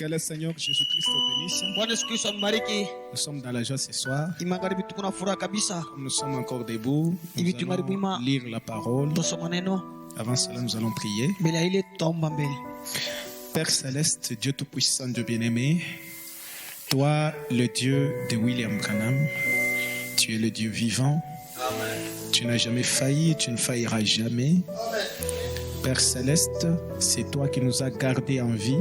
Que le Seigneur Jésus-Christ te bénisse. Nous sommes dans la joie ce soir. Comme nous sommes encore debout, nous allons lire la parole. Avant cela, nous allons prier. Père Céleste, Dieu Tout-Puissant, Dieu bien-aimé, toi, le Dieu de William Branham, tu es le Dieu vivant. Amen. Tu n'as jamais failli, tu ne failliras jamais. Amen. Père Céleste, c'est toi qui nous as gardés en vie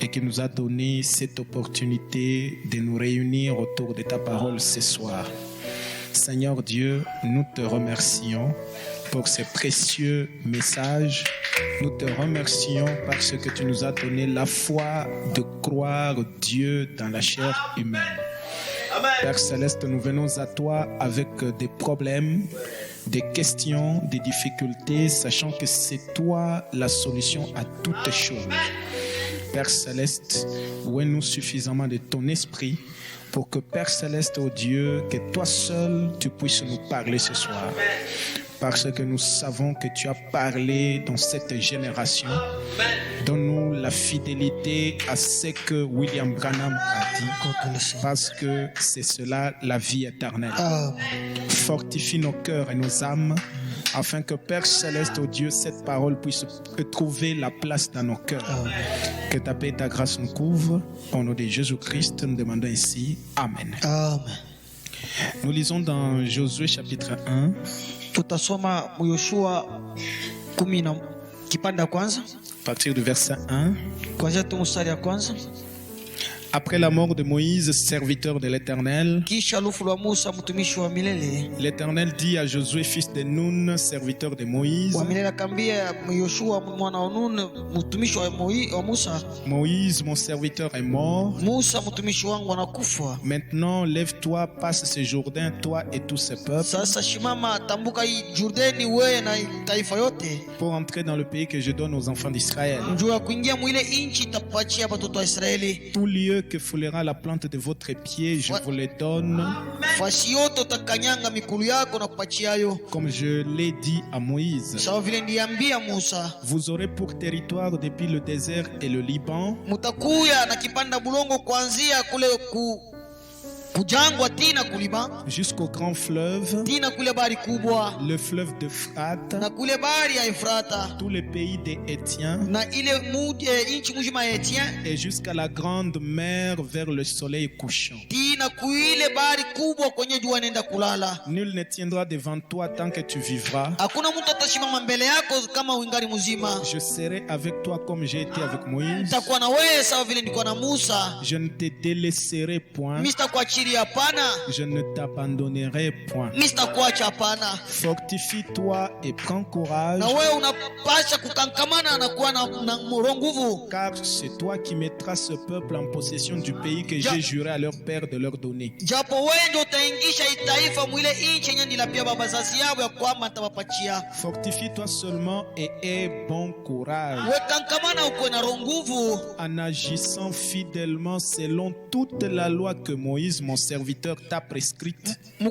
et qui nous a donné cette opportunité de nous réunir autour de ta parole ce soir. Seigneur Dieu, nous te remercions pour ces précieux messages. Nous te remercions parce que tu nous as donné la foi de croire Dieu dans la chair humaine. Amen. Père Céleste, nous venons à toi avec des problèmes, des questions, des difficultés, sachant que c'est toi la solution à toutes choses. Père Céleste, ouais-nous suffisamment de ton esprit pour que Père Céleste, oh Dieu, que toi seul, tu puisses nous parler ce soir. Parce que nous savons que tu as parlé dans cette génération. Donne-nous la fidélité à ce que William Branham a dit, parce que c'est cela la vie éternelle. Fortifie nos cœurs et nos âmes, afin que Père Céleste, oh Dieu, cette parole puisse trouver la place dans nos cœurs. Que ta paix et ta grâce nous couvrent. Au nom de Jésus-Christ, nous demandons ainsi. Amen. Amen. Nous lisons dans Josué chapitre 1. Tutasoma Yoshua 10 kipanda kwanza à partir du verset 1. Kwanza tu mstari ya kwanza. Après la mort de Moïse, serviteur de l'Éternel, l'Éternel dit à Josué, fils de Nun, serviteur de Moïse: Moïse, mon serviteur, est mort. Maintenant, lève-toi, passe ce Jourdain, toi et tout ce peuple, pour entrer dans le pays que je donne aux enfants d'Israël. Tout lieu que foulera la plante de votre pied, je vous les donne, comme je l'ai dit à Moïse. Vous aurez pour territoire depuis le désert et le Liban jusqu'au grand fleuve, le fleuve d'Euphrate, tous les pays des Hétiens, et jusqu'à la grande mer vers le soleil couchant. Nul ne tiendra devant toi tant que tu vivras. Je serai avec toi comme j'ai été avec Moïse. Je ne te délaisserai point. Je ne t'abandonnerai point. Fortifie-toi et prends courage, car c'est toi qui mettras ce peuple en possession du pays que j'ai juré à leur père de leur donner. Fortifie-toi seulement et aie bon courage, en agissant fidèlement selon toute la loi que Moïse, mon serviteur, t'a prescrite. Ne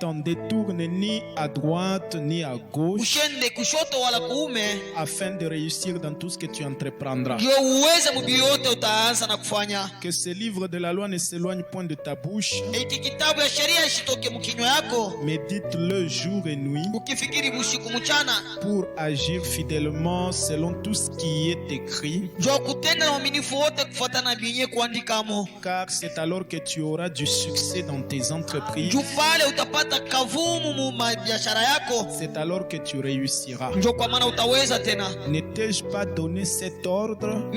t'en détourne ni à droite ni à gauche, afin de réussir dans tout ce que tu entreprendras. Que ce livre de la loi ne s'éloigne point de ta bouche. Médite-le jour et nuit, pour agir fidèlement selon tout ce qui est écrit. Car c'est alors que tu auras du succès dans tes entreprises. C'est alors que tu réussiras. Ne t'ai-je pas donné cet ordre?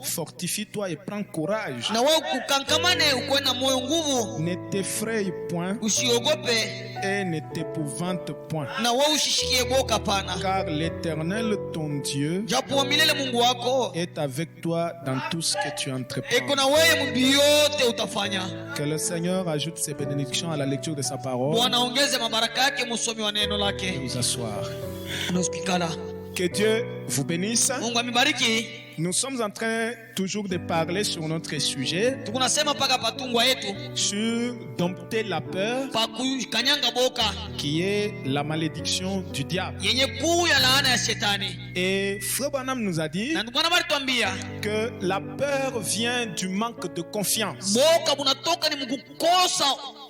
Fortifie-toi et prends courage. Ne t'effraie point et ne t'épouvante point, car l'Éternel ton Dieu est avec toi dans tout ce que tu entreprends. Que le Seigneur ajoute ses bénédictions à la lecture de sa parole. Nous asseoir. Que Dieu vous bénisse. Nous sommes en train toujours de parler sur notre sujet, tukunasema paka patungwa yetu sur dompter la peur, pakukanyanga boka qui est la malédiction du diable. yenye kuu ya laana ya shetani. Et Frère Branham nous a dit Na ndukwana balituambia que la peur vient du manque de confiance. boka bunatoka ni mkukosa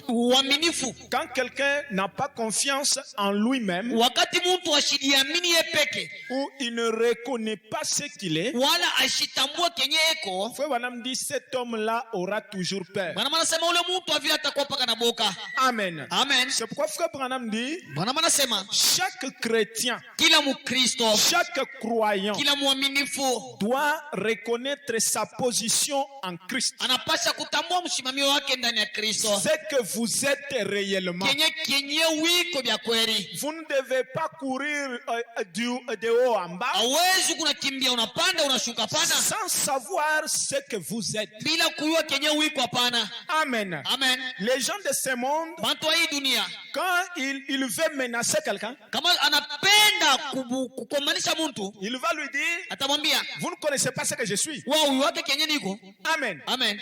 uaminifu. Quand quelqu'un n'a pas confiance en lui-même, Wakati mtu ashidiamini ye peke ou il ne reconnaît pas ce qu'il est, wala ashitambua kenye eko, Frère Branham dit cet homme-là aura toujours peur. bwana manasema ule mtu avile atakuwa paka na boka. Amen. Amen. C'est pourquoi Frère Branham dit Bwana manasema chaque chrétien, kila mukristo, chaque croyant kila muaminifu doit reconnaître sa position en Christ. anapasha kutambua msimamio wake ndani ya Kristo, Ce que vous êtes réellement. kenye wiko vya kweli. Vous ne devez pas courir de haut en bas Hawezi kunakimbia unapanda unashuka pana sans savoir ce que vous êtes. bila kujua kenye wiko hapana. Amen. Amen. Les gens de ce monde, Bantu wa hii dunia quand il veut menacer quelqu'un, kama anapenda kukombanisha mtu il va lui dire, atamwambia vous ne connaissez pas ce que je suis. wewe huyu wake kenye niko. Amen. Amen.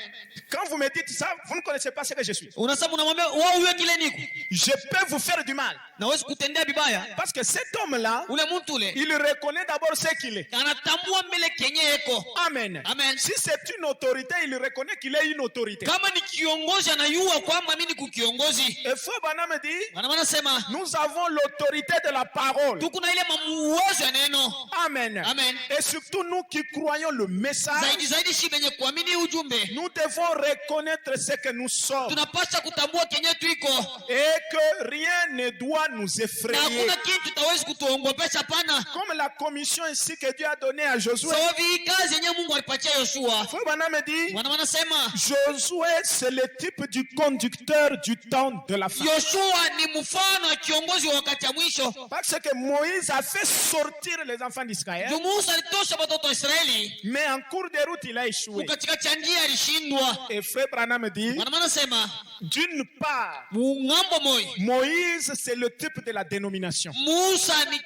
Quand vous me dites ça, vous ne connaissez pas ce que je suis. Unasema unamwambia wewe huyu kile niko. Je peux vous faire du mal. Naweza kutendea vibaya. Parce que cet homme-là, Ule mtu ule il reconnaît d'abord ce qu'il est. anatambua mbele kenye eko. Amen. Amen. Si c'est une autorité, il reconnaît qu'il est une autorité. Kama ni kiongozi anayua kwamba mimi ni kukiongozi. Et Frère Branham dit, Wanasema nous avons l'autorité de la parole. tuko na ile uwezo ya neno. Amen. Amen. Et surtout nous qui croyons le message, Zaidi shi benye kuamini ujumbe. nous devons reconnaître ce que nous sommes. Tunapaswa kutambua kenye tuiko. Et que rien ne doit nous Na effrayer. hakuna kitu tutawezi kutuongopesha pana. Comme la commission ici que Dieu a donnée à Josué. Sababu kazi yenye Mungu alipatia Yoshua. Frère Branham dit, Wanasema Josué c'est le type du conducteur du temps de la fin. Yoshua ni mfano wa kiongozi wa wakati ya mwisho. Parce que Moïse a fait sortir les enfants d'Israël, Musa alitosha watoto wa Israeli, mais en cours de route il a échoué. katika njia alishindwa. Et Frère Branham dit, Wanasema d'une part, ngambo moja Moïse c'est le type de la dénomination. Musa ni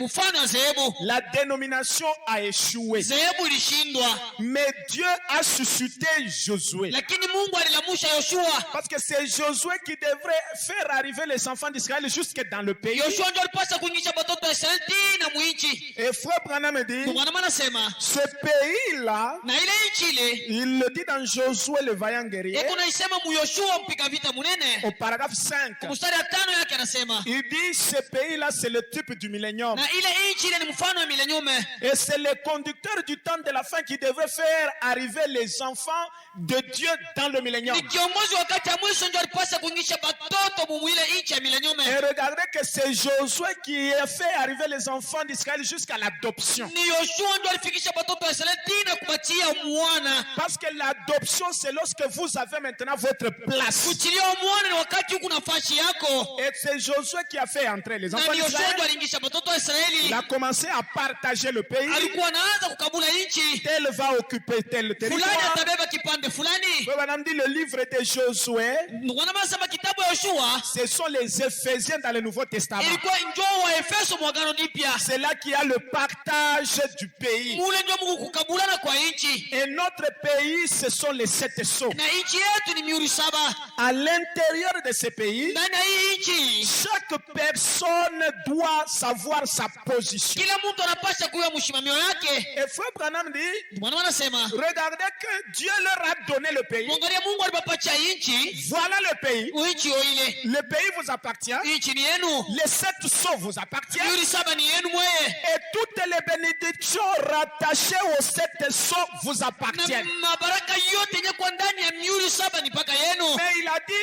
mfano wa zehebu. La dénomination a échoué. Zehebu ilishindwa. Mais Dieu a suscité Josué. Lakini Mungu alilamusha Yoshua. Parce que c'est Josué qui devrait faire arriver les enfants d'Israël jusque dans le pays. Yoshua ndio alipaswa kuingisha watoto wa Israeli na muinchi. Et Frère Branham dit, Wanasema ce pays-là, na ile nchi ile il le dit dans Josué le vaillant guerrier, eko naisema mu Yoshua mpiga vita munene. au paragraphe 5. Mstari wa 5 yake anasema Il dit, ce pays-là, c'est le type du millénium. na ile nchi ile ni mfano wa mileniume. Et c'est le conducteur du temps de la fin qui devrait faire arriver les enfants de Dieu dans le millénium. Ni kiongozi wakati ya mwisho ndio alipaswa kuingisha watoto mu ile nchi ya mileniume. Et regardez que c'est Josué qui a fait arriver les enfants d'Israël jusqu'à l'adoption. Ni Yoshua ndio alifikisha watoto wa Israeli na kupatia mwana. Parce que l'adoption, c'est lorsque vous avez maintenant votre place. Kuchilia mwana ni wakati huko nafasi yako. Et c'est Josué qui a fait entrer les enfants Na Yoshua ndio d'Israël. aliingisha watoto wa Israeli. Il a commencé à partager le pays. Alikuwa anaanza kukabula nchi. Tel va occuper tel Fulani territoire. atabeba kipande fulani. Madame dit le livre de Josué, Wanasema kitabu ya Yoshua ce sont les Éphésiens dans le Nouveau Testament. ilikuwa njoo wa Efeso mwagano jipya. C'est là qu'il y a le partage du pays. Mule ndio Mungu kukabulana kwa nchi. Et notre pays, ce sont les 7 sceaux. Na nchi yetu ni mihuri 7. À l'intérieur de ce pays, Ndani ya hii nchi chaque personne doit savoir sa position. kila mtu anapaswa kuwa mshimamio yake. Et Frère Branham dit, Bwana wanasema regardez que Dieu leur a donné le pays. mwangalia Mungu alipapatia nchi. Voilà le pays. Nchi ile. Le pays vous appartient. Nchi ni yenu. Les 7 sceaux vous appartiennent. Mihuri 7 ni yenu mwe. Et toutes les bénédictions rattachées aux 7 sceaux vous appartiennent. Na mabaraka yote yenye kwa ndani ya mihuri 7 ni paka yenu. Mais il a dit,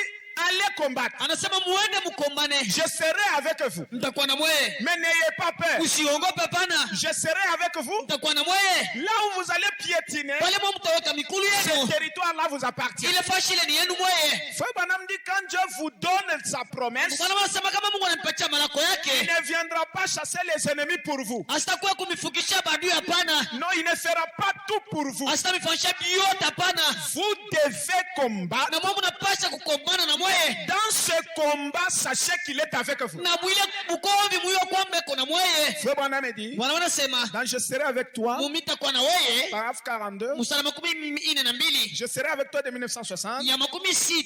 allez combattre. Anasema muende mkombane. Je serai avec vous. Mtakuwa na mwe. Mais n'ayez pas peur. Usiongope pana. Je serai avec vous. Mtakuwa na mwe. Là où vous allez piétiner, Pale mtaweka mikulu ce yenu. territoire-là vous appartient. Ile fashi ile ni yenu mwe. Frère Branham dit, quand Dieu vous donne sa promesse, Bwana wanasema kama Mungu ananipatia malako il yake, ne viendra pas chasser les ennemis pour vous. asitakuwa kumifukisha badui hapana. Non, il ne fera pas tout pour vous. Asitamifanyisha yote hapana. Vous devez combattre. Na Mungu napasha kukombana na mwe. Dans ce combat, sachez qu'il est avec vous. Na mwile mkovi mwiyo kwamba kuna mwe. Frère Branham dit, Bwana wanasema dans Je serai avec toi, mumitakuwa na weye paragraphe 42, musala 42 je serai avec toi de 1960. ya 60.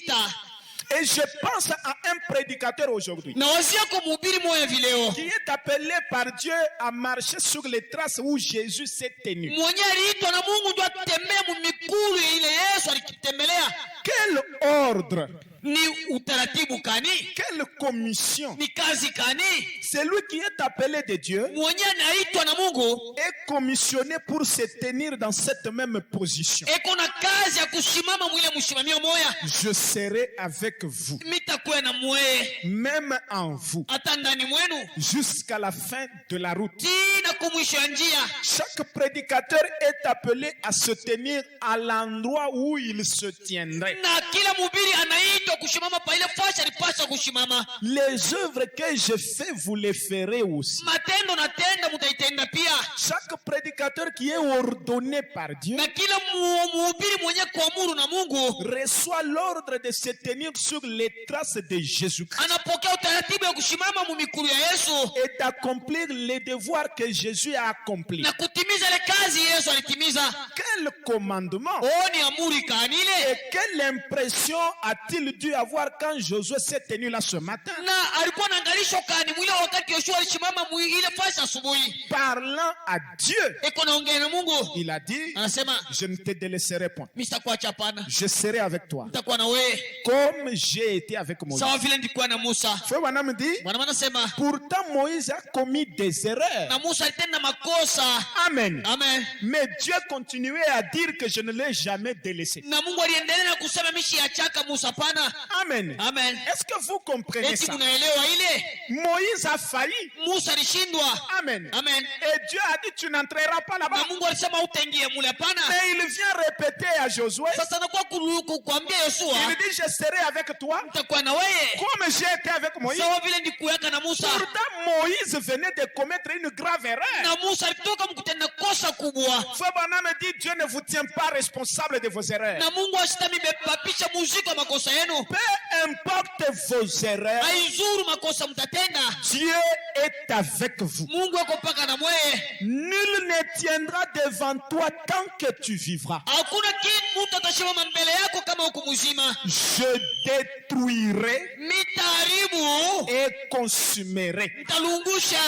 Et je pense à un prédicateur aujourd'hui Na wazia kumhubiri moya vileo qui est appelé par Dieu à marcher sur les traces où Jésus s'est tenu. mwenye aliitwa na Mungu ndio atembea mumikulu ile Yesu alikitembelea. Quel ordre, Ni utaratibu kani? quelle commission. Ni kazi kani? Celui qui est appelé de Dieu Mwenye anaitwa na Mungu est commissionné pour se tenir dans cette même position. eko na kazi ya kusimama mwile mshimamio moya. Je serai avec vous, Mitakuwa na mweye même en vous, hata ndani mwenu jusqu'à la fin de la route. tina kumwisho ya njia. Chaque prédicateur est appelé à se tenir à l'endroit où il se tiendrait. Na kila mhubiri anaitwa kushimama pa ile fasha alipasha kushimama. Les œuvres que je fais, vous les ferez aussi. Matendo natenda mutaitenda pia. Chaque prédicateur qui est ordonné par Dieu Na kila mhubiri mwenye kuamuru na Mungu reçoit l'ordre de se tenir sur les traces de Jésus-Christ anapokea utaratibu ya kushimama mumikulu ya Yesu et d'accomplir les devoirs que Jésus a accomplis. na kutimiza ile kazi Yesu alitimiza. Quel commandement Ni amuri kanile. et quelle impression a-t-il dû avoir quand Josué s'est tenu là ce matin? Na alikuwa anaangalisho kani mwile wakati Yoshua alishimama ile fasha asubuhi. Parlant à Dieu, Eko naongea na Mungu. il a dit, Anasema je ne te délaisserai point. msitakuacha hapana. Je serai avec toi, Nitakuwa na wewe comme j'ai été avec Moïse. sawa vile nilikuwa na Musa. Frère Branham dit, Bwana anasema pourtant Moïse a commis des erreurs. na Musa alitenda makosa. Amen. Amen. Mais Dieu continuait à dire que je ne l'ai jamais délaissé. Na Mungu aliendelea na kusema mishi ya chaka Musa pana. Amen. Amen. Est-ce que vous comprenez Eti ça? munaelewa ile? Moïse a failli. Musa alishindwa. Amen. Amen. Et Dieu a dit, tu n'entreras pas là-bas. Na Mungu alisema utaingia mule hapana. Mais il vient répéter à Josué, Sasa nakuwa kuambia Yoshua il dit, je serai avec toi nitakuwa na wewe comme j'ai été avec Moïse. sawa vile ndikuyaka na Musa. Pourtant, Moïse venait de commettre une grave erreur. Na Musa alitoka mkutenda kosa kubwa. Frère Branham dit, Dieu ne vous tient pas responsable de vos erreurs. Na Mungu ashitami bepapisha muziko makosa yenu. Peu importe vos erreurs, Haizuru makosa mtatenda. Dieu est avec vous. Mungu ako paka na mweye. Nul ne tiendra devant toi tant que tu vivras. Hakuna kitu mtu atashimama mbele yako kama huku mzima. Je détruirai Mitaharibu, et consumerai. nitalungusha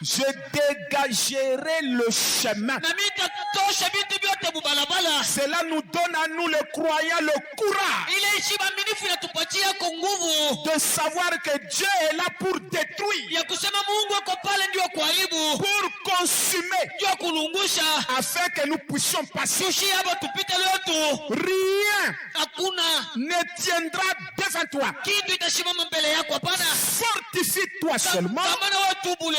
Je dégagerai le chemin. na mitatosha vitu vyote mubalabala. Cela nous donne à nous les croyants le courage Ile heshima minifu inatupatia kwa nguvu de savoir que Dieu est là pour détruire, ya kusema Mungu ako pale ndio kuharibu, pour consumer, ndio kulungusha, afin que nous puissions passer. tushie hapa tupite letu. Rien Hakuna ne tiendra devant toi. kitu itasimama mbele yako, hapana. Fortifie-toi seulement Kama na watu bule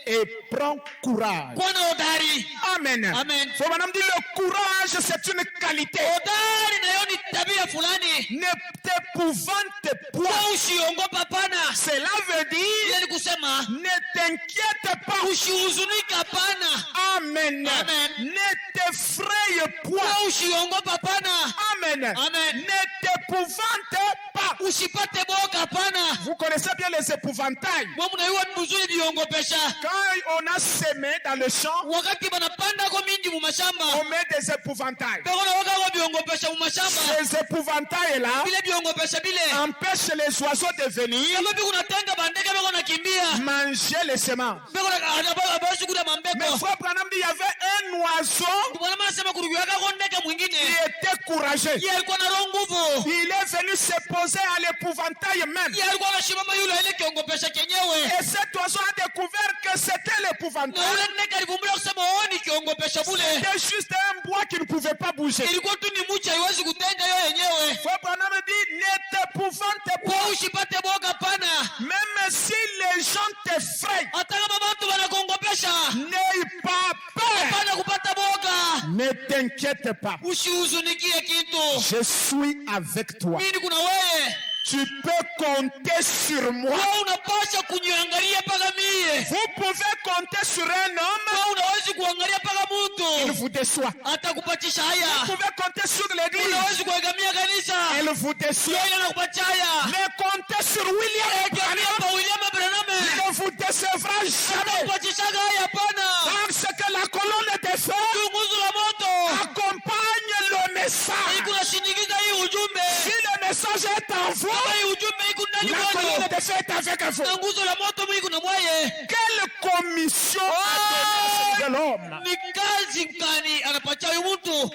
et prends courage. kwa na hodari. Amen. Amen. Faut madame dire le courage, c'est une qualité. Hodari nayo ni tabia fulani. Ne t'épouvante Kwa point. usiongopa, hapana. Cela veut dire Ile ni kusema ne t'inquiète pas. usihuzunike, hapana. Amen. Amen. Ne t'effraie point. Kwa usiongopa, hapana. Amen. Amen. Ne t'épouvante pas. Usipate boga, hapana. Vous connaissez bien les épouvantails. Mwa mnaiwa mzuri viongopesha. Quand on a semé dans le champ, Wakati banapanda kwa mingi mu mashamba. on met des épouvantails. Beko na waka kwa viongopesha mu mashamba. Ces épouvantails-là Bile viongopesha bile. empêchent les oiseaux de venir Kama biku natenga bandege beko nakimbia. manger les semences. Beko na abashi kuda Mais mambeko. frère Branham dit, il y avait un oiseau Bwana anasema kurugiwaka kwa ndege qui mwingine. était courageux. Yeye alikuwa na roho nguvu. Il est venu se poser à l'épouvantail même. Yeye alikuwa anashimama yule ile kiongopesha kenyewe. Et cet oiseau a découvert que c'était Na l'épouvantail. yule ndege alivumbula kusema oni kiongopesha bule. C'était juste un bois qui ne pouvait pas bouger. Ilikuwa tu ni mucha haiwezi kutenga yeye yenyewe. Frère Branham dit, ne t'épouvante Kwa pas. usipate boga pana. Même si les gens t'effraient, Hata kama watu wanakongopesha. n'aie pas peur. Hapana kupata boga. Ne t'inquiète pas. Usihuzunikie kitu. Je suis avec toi. Mimi kuna wewe. Tu peux compter sur moi. Wewe unapaswa kuniangalia paka mie. Vous pouvez compter sur un homme. Wewe unaweza kuangalia paka Il mtu. vous déçoit. Hata kupatisha haya. Vous pouvez compter sur l'église. Unaweza kuegamia kanisa. Elle vous déçoit. Yeye anakupatia haya. Mais comptez sur William. Egamia pa William Branham. Ne vous décevra jamais. Atapachishaga haya hapana. Parce que la colonne de feu Nguzo la moto accompagne le message. iko nashindikiza hii ujumbe. Si le message est en vous, Kama hii ujumbe iko ndani la mwako, colonne de feu est avec vous. na nguzo la moto mwiko na mwaye. Quelle commission a donné de l'homme? Ni kazi gani anapatia huyu mtu?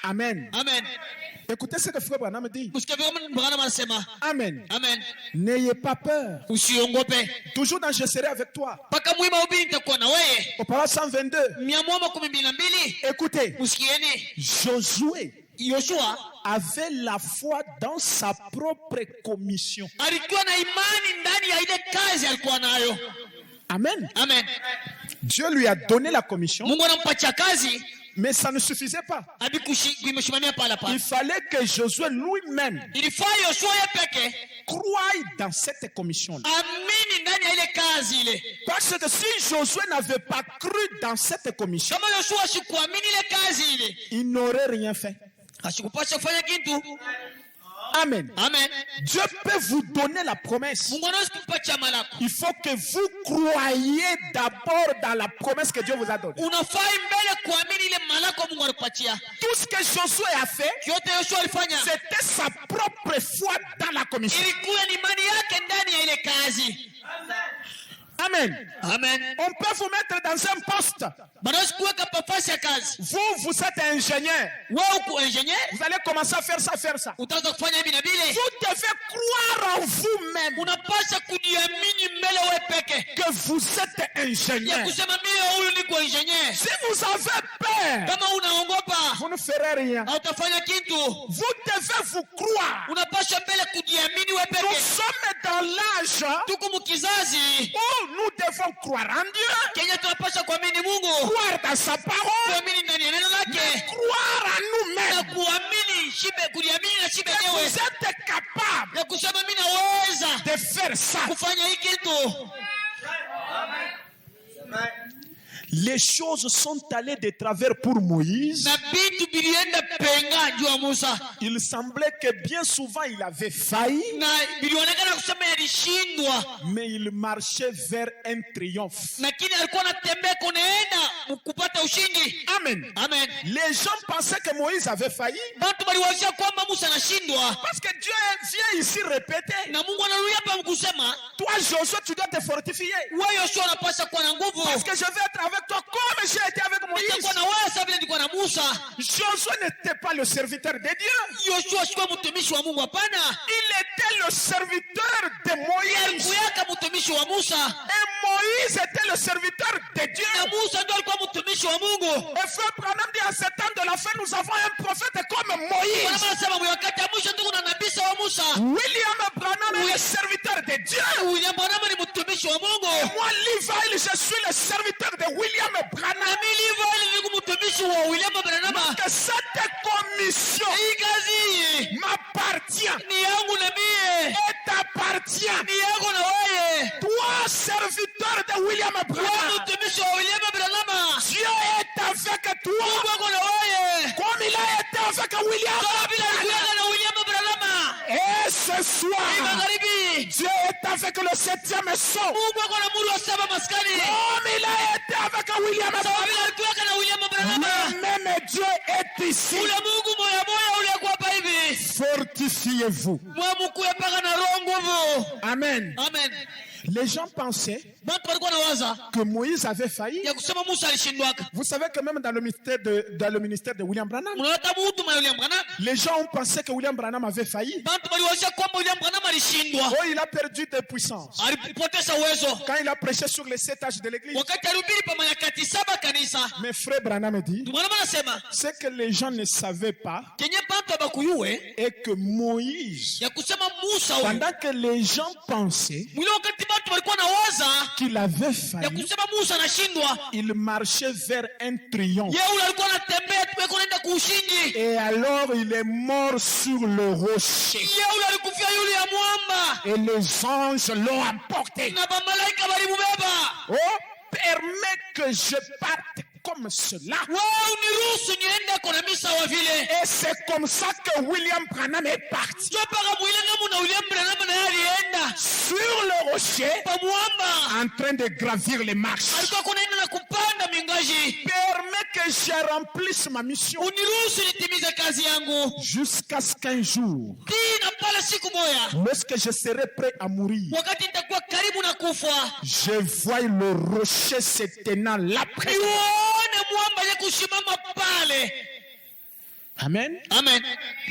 Amen. Amen. Écoutez ce que Frère Branham dit. Msikie kama Branham anasema. Amen. Amen. N'ayez pas peur. Usiongope. Toujours dans Je serai avec toi. Paka mwima ubiri nitakuwa na wewe. Au parole 122. 112. Écoutez. Msikieni. Josué Yoshua avait la foi dans sa propre commission. alikuwa na imani ndani ya ile kazi alikuwa nayo. Amen. Amen. Dieu lui a donné la commission, Mungu anampatia kazi, mais ça ne suffisait pas. hadi kuimeshimamia pala pala. Il fallait que Josué lui-même Ilifaa Yoshua yeye peke croie dans cette commission-là. amini ndani ya ile kazi ile. Parce que si Josué n'avait pas cru dans cette commission, Kama Yoshua asikuamini ile kazi ile, il n'aurait rien fait. asikupasha kufanya kitu. Amen. Amen. Dieu peut vous donner la promesse. Mungu anaweza kumpatia malako. Il faut que vous croyiez d'abord dans la promesse que Dieu vous a donnée. Unafaa mbele kuamini ile malako Mungu alikupatia. Tout ce que Josué a fait, Yote Yoshua alifanya c'était sa propre foi dans la commission. ilikuwa ni imani yake ndani ya ile kazi. Amen. Amen. On peut vous mettre dans un poste. Banaweza kuweka nafasi ya kazi. Vous êtes ingénieur. Wewe uko engineer, Vous allez commencer à faire ça, faire ça. utaanza kufanya hivi na vile. Vous devez croire en vous-même Unapasha kujiamini mbele wewe peke. que vous êtes Ya ingénieur. kusema mimi huyu niko engineer. Si vous avez peur, Kama unaogopa, vous ne ferez rien. hautafanya kitu. Vous devez vous croire. Unapasha mbele kujiamini wewe Nous peke. sommes dans l'âge Tuko mkizazi où nous devons croire en Dieu, Kenya tunapasha kuamini Mungu. croire dans sa parole, Kuamini ndani ya neno lake. croire en Na nous-mêmes. kuamini shibe kujiamini na shibe Que yenyewe. vous êtes capable Ya kusema mimi naweza de faire ça. kufanya hii kitu. Les choses sont allées de travers pour Moïse. Na vitu vilienda penga juu ya Musa. Il semblait que bien souvent il avait failli, Na vilionekana kusema yalishindwa. mais il marchait vers un triomphe. Lakini alikuwa anatembea kunaenda kupata ushindi. Amen. Amen. Les gens pensaient que Moïse avait failli Watu waliwazia kwamba Musa anashindwa. parce que Dieu vient ici répéter. Na Mungu anarudia hapa kusema, Toi, Josué, tu dois te fortifier. wewe Yoshua unapaswa kuwa na nguvu. Parce que je vais être avec toi comme j'ai été avec Moïse. Nitakuwa na wewe sababu vile nilikuwa na Musa. Josué n'était pas le serviteur de Dieu. Yoshua sikuwa mtumishi wa Mungu, hapana. Il était le serviteur de Moïse. Kuyaka mtumishi wa Musa. Et Moïse était le serviteur de Na Dieu. Musa ndio alikuwa mtumishi wa Mungu. Et frère Branham dit, à ce temps de la fin, nous avons un prophète comme Moïse. Bwana anasema wakati wa mwisho ndio kuna nabii wa Musa. William Branham est le serviteur de Dieu. William Branham ni mtumishi wa Mungu. Moi, Levi, je suis le serviteur de William Branham. Na mimi hivyo ni mtumishi wa William Branham. Que cette commission Hii kazi m'appartient ni yangu na mie. et t'appartient. Ni yangu na wewe. Toi, serviteur de William Wewe Branham, mtumishi wa William Branham. Dieu est avec toi Mungu wako na wewe. comme il a été avec William Kama vile alikuwa Branham. na William Branham. Et ce Hii soir, magharibi. Dieu est avec le 7e son Mungu wako na muri wa saba maskani. comme il a été avec William Kama Branham. vile alikuwa na William Branham. Le même Dieu est ici. Ule Mungu moya moya ule kwa hapa hivi. Fortifiez-vous. Mwamukuye paka na roho nguvu. Amen. Amen. Les gens pensaient Watu walikuwa nawaza que Moïse avait failli. ya kusema Musa alishindwaka. Vous savez que même dans le ministère de William Branham, Mnaleta mtu ma William Branham. les gens ont pensé que William Branham avait failli. Watu waliwazia kwamba William Branham alishindwa. Oh, il a perdu de puissance. Alipoteza uwezo. Quand il a prêché sur les 7 âges de l'église. Wakati alihubiri pa manyakati saba kanisa. Mais frère Branham dit, Mwanama anasema ce que les gens ne savaient pas kenye bantu abakuyuwe est que Moïse, ya kusema Musa huyu. pendant que les gens pensaient Mwile wakati bantu walikuwa nawaza qu'il avait ya failli, kusema Musa anashindwa. il marchait vers un triomphe. Yeye ule alikuwa anatembea tumeko naenda kuushindi. Et alors il est mort sur le rocher. Yeye ule alikufia yule ya mwamba. Et les anges l'ont emporté. Na bamalaika balimubeba. Oh, permets que je parte comme comme cela. wewe uniruhusu niende kwa mimi sawa vile. Et c'est comme ça que William Branham est parti. Ndio paka mwile ngamu na William Branham na alienda Sur le rocher, pa mwamba, en train de gravir les marches. alikuwa kunaenda na kupanda mingaji. Permets que je remplisse ma mission. Uniruhusu nitimize kazi yangu. Jusqu'à ce qu'un jour, Tina pala siku moja, lorsque je serai prêt à mourir, wakati nitakuwa karibu na kufa, je vois le rocher se tenant là près. nione mwamba ye kushimama pale. Amen. Amen.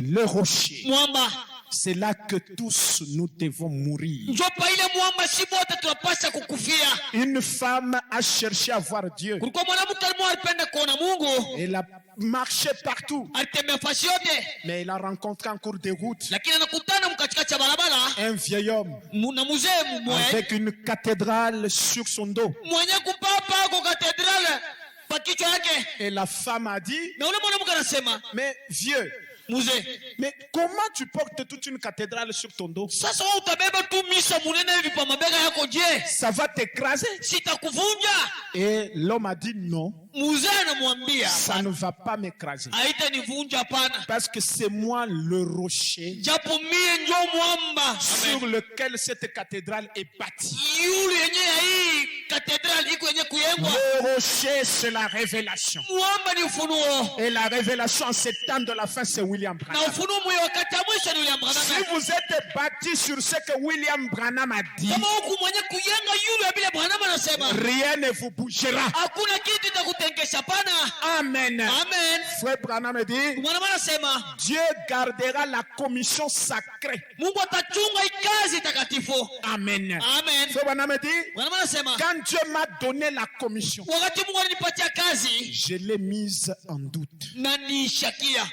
Le rocher. Mwamba. C'est là que tous nous devons mourir. Njo pa ile mwamba si bote tunapaswa kukufia. Une femme a cherché à voir Dieu. Kulikuwa mwanamke mmoja alipenda kuona Mungu. Elle a marché partout. Alitembea fasi yote. Mais elle a rencontré en cours de route Lakini anakutana mkatikati ya barabara un vieil homme na mzee mmoja avec une cathédrale sur son dos. mwenye kupapa kwa katedrale pa kichwa yake. Et la femme a dit, Na ule mwanamke anasema, mais vieux, mzee, mais comment tu portes toute une cathédrale sur ton dos? sasa wewe utabeba tu misa munene hivi pa mabega yako, je? Ça va t'écraser? Sitakuvunja? Et l'homme a dit non, Mzee anamwambia, ça ne va pas m'écraser. haitanivunja hapana. Parce que c'est moi le rocher Japo mie njo mwamba sur lequel cette cathédrale est bâtie. yule yenye ya hii katedrali iko yenye kuyengwa. Le rocher, c'est la révélation. Mwamba ni ufunuo. Et la révélation en ces temps de la fin, c'est William Na Branham. ufunuo mwe wakati ya mwisho ni William Branham. Si vous êtes bâti sur ce que William Branham a dit, Kama huku mwenye kuyenga yule vile Branham anasema, rien ne vous bougera. hakuna kitu itakutengesha pana. Amen. Amen. Frère Branham dit, Branham anasema Dieu gardera la commission sacrée. Mungu atachunga hii kazi takatifu. Amen. Amen. Frère Branham dit, Branham anasema quand Dieu m'a donné la commission, wakati Mungu alinipatia kazi je l'ai mise en doute. na nishakia.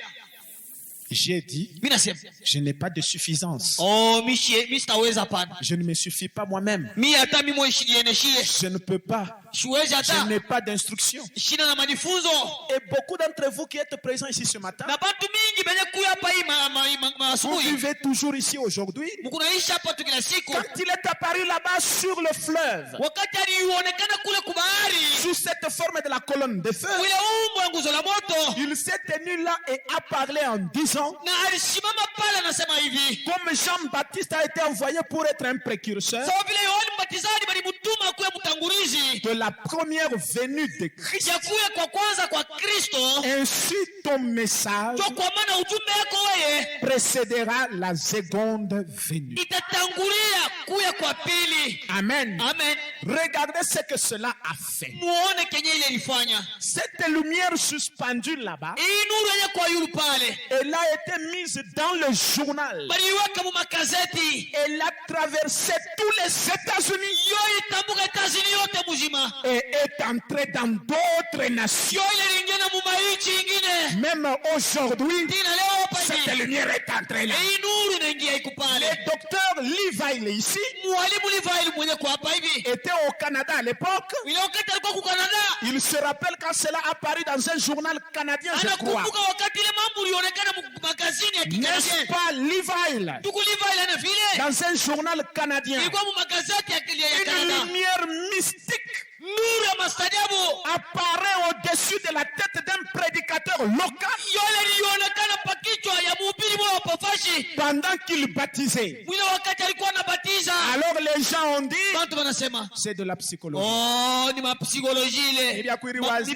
J'ai dit, Mimi nasema, je n'ai pas de suffisance. oh mimi sitaweza pana. Je ne me suffis pas moi-même. Mimi hata mimi mwishieneshie. Je ne peux pas. Siwezi Je hata. n'ai pas d'instruction. Shina na majifunzo. Et beaucoup d'entre vous qui êtes présents ici ce matin, Na batu mingi benye kuya hapa hii vous asubuhi. vivez toujours ici aujourd'hui. Mkunaishi hapa tu kila siku. Quand il est apparu là-bas sur le fleuve, Wakati alionekana kule kwa bahari, sous cette forme de la colonne de feu, ile umbo ya nguzo la moto, il s'est tenu là et a parlé en disant, na alisimama pale anasema hivi, comme Jean-Baptiste a été envoyé pour être un précurseur sawa vile Yohana Mbatizaji balimutuma kuya mtangulizi de la première venue de Christ, ya kuya kwa kwanza kwa Kristo, ainsi ton message ndio kwa maana ujumbe wako wewe précédera la seconde venue. itatangulia kuya kwa pili. Amen. Amen. Regardez ce que cela a fait. Muone kenye ile ilifanya. Cette lumière suspendue là-bas, Hii nuru yenye kwa yule pale, elle a été mise dans le journal. baliweka mu magazeti. Elle a traversé tous les États-Unis Yo itambuka Tanzania yote mzima. et est entrée dans d'autres nations. Yo ile lingine mu maichi ingine. Même aujourd'hui, Tina leo hapa cette hivi. lumière est entrée là. Hii nuru inaingia iko pale. Le docteur Levi ici Mwalimu Levi mwenye kwa hapa hivi. était au Canada à l'époque. Ile wakati alikuwa ku Canada. Il se rappelle quand cela a apparu dans un journal canadien, je crois. Anakumbuka wakati ile mambo ilionekana mu magazini ya N'est-ce Kikanada. pas Levi? Tuku Levi ana vile. Dans un journal canadien. Ilikuwa mu magazeti ya Une Canada. lumière mystique Nuru ya mastajabu. apparaît au-dessus de la tête d'un prédicateur local Yo ile ilionekana pa kichwa ya mhubiri wa Pafashi. pendant qu'il baptisait. Ile wakati alikuwa anabatiza. Alors les gens ont dit, Watu wanasema, c'est de la psychologie. oh, ni mapsikoloji ile. Ni vya kuliwazia. Ni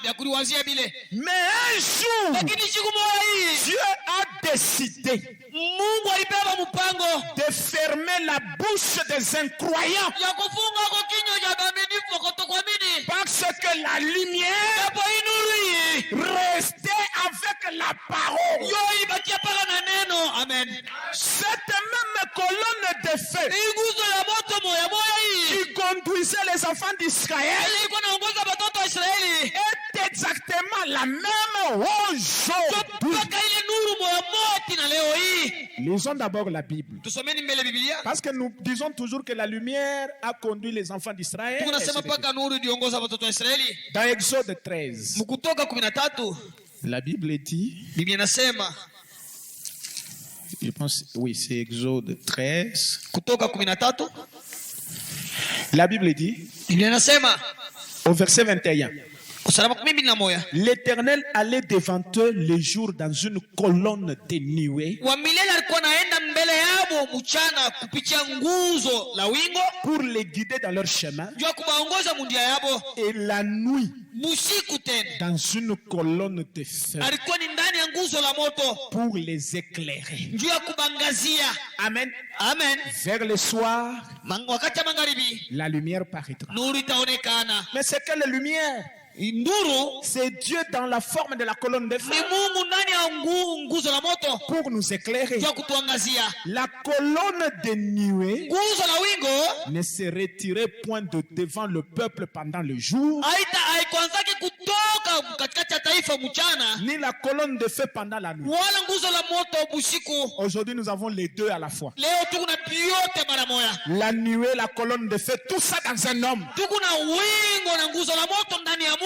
vya kuliwazia bile. Mais un jour, Lakini siku moja hii Dieu a décidé Mungu alibeba mpango de fermer la bouche des incroyants ya kufunga kwa kinywa cha waaminifu kutokuamini. parce que la lumière Hapo hii nuru hii restait avec la parole. yo ibakia paka na neno. Amen. Cette même colonne de feu Hii nguzo ya moto moya moya hii qui conduisait les enfants d'Israël ilikuwa naongoza watoto wa Israeli. est exactement la même aujourd'hui. Mpaka ile nuru moya moya tina leo hii. Lisons d'abord la Bible. Tusomeni mbele Biblia. Parce que nous disons toujours que la lumière a conduit les enfants d'Israël. Tunasema paka nuru iliongoza watoto wa Israeli. Dans Exode 13, Mkutoka 13 la Bible dit, Biblia inasema, je pense, oui, c'est Exode 13. Kutoka 13 La Bible dit, Biblia inasema au verset 21, Usalama 12. L'Éternel allait devant eux les jours dans une colonne de nuée Wa milele alikuwa naenda mbele yao mchana kupitia nguzo la wingo pour les guider dans leur chemin, jua kubaongoza mundia yabo. et la nuit Busiku tena dans une colonne de feu alikuwa ni ndani ya nguzo la moto pour les éclairer. jua kubangazia. Amen. Amen. Vers le soir, Wakati wa magharibi la lumière paraîtra. nuru itaonekana. Mais c'est quelle lumière? Nduru C'est Dieu dans la forme de la colonne de feu ni Mungu ndani ya nguzo la moto pour nous éclairer. jua kutuangazia. La colonne de nuée Nguzo la wingo ne se retirait point de devant le peuple pendant le jour, haikuanzake kutoka katikati ya taifa mchana, ni la colonne de feu pendant la nuit. wala nguzo la moto busiku. Aujourd'hui, nous avons les deux à la fois. Leo tuko na vyote mara moja, La nuée, la colonne de feu, tout ça dans un homme, tuko na wingo na nguzo la moto ndani ya mtu,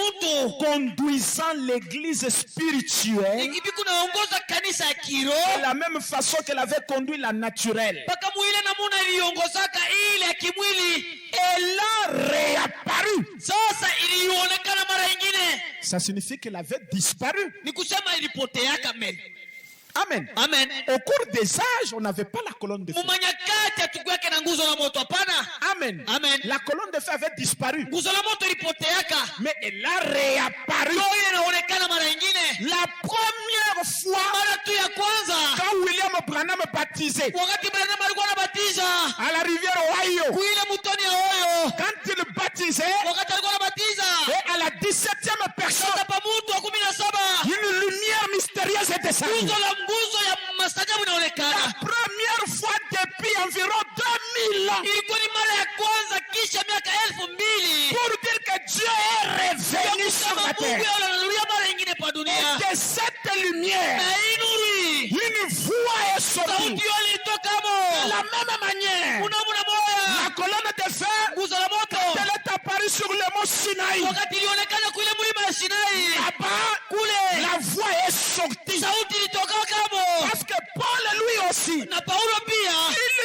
conduisant l'église spirituelle ikibi kunaongoza kanisa ya de kiroho la même façon qu'elle avait conduit la naturelle. mpaka mwile namuna iliongozaka ile ya kimwili. Elle a réapparu. Sasa ilionekana mara nyingine, Ça signifie qu'elle avait disparu. ni kusema ilipoteaka mbele. Amen. Amen. Au cours des âges, on n'avait pas la colonne de feu. Mumanyakati hatukuwake na nguzo la moto, hapana. Amen. Amen. La colonne de feu avait disparu, Nguzo la moto ilipoteaka, mais elle a réapparu. ndio ile inaonekana mara nyingine. La première fois, Mara tu ya kwanza quand William Branham baptisé wakati Branham alikuwa anabatiza à la rivière Ohio, kuile mutoni ya Ohio, quand il baptisait, wakati alikuwa anabatiza et à la 17e personne, sasa pa mtu wa 17 une lumière mystérieuse est descendue. nguzo ya mastajabu inaonekana. La première fois depuis environ 2000 ans, Ilikuwa ni mara ya kwanza kisha miaka 2000 pour dire que Dieu est revenu sur kama la Mungu terre. anarudia mara nyingine pa dunia. De cette lumière, Na hii nuru une voix est sortie. sauti hiyo ilitoka De mo la même manière, unamuna moya la colonne de feu, nguzo la moto elle est apparue sur le mont Sinaï. wakati ilionekana kule mlima ya Sinai, Là-bas, kule la voix est sortie. sauti ilitoka kamo. Parce que Paul, lui aussi, Na Paulo pia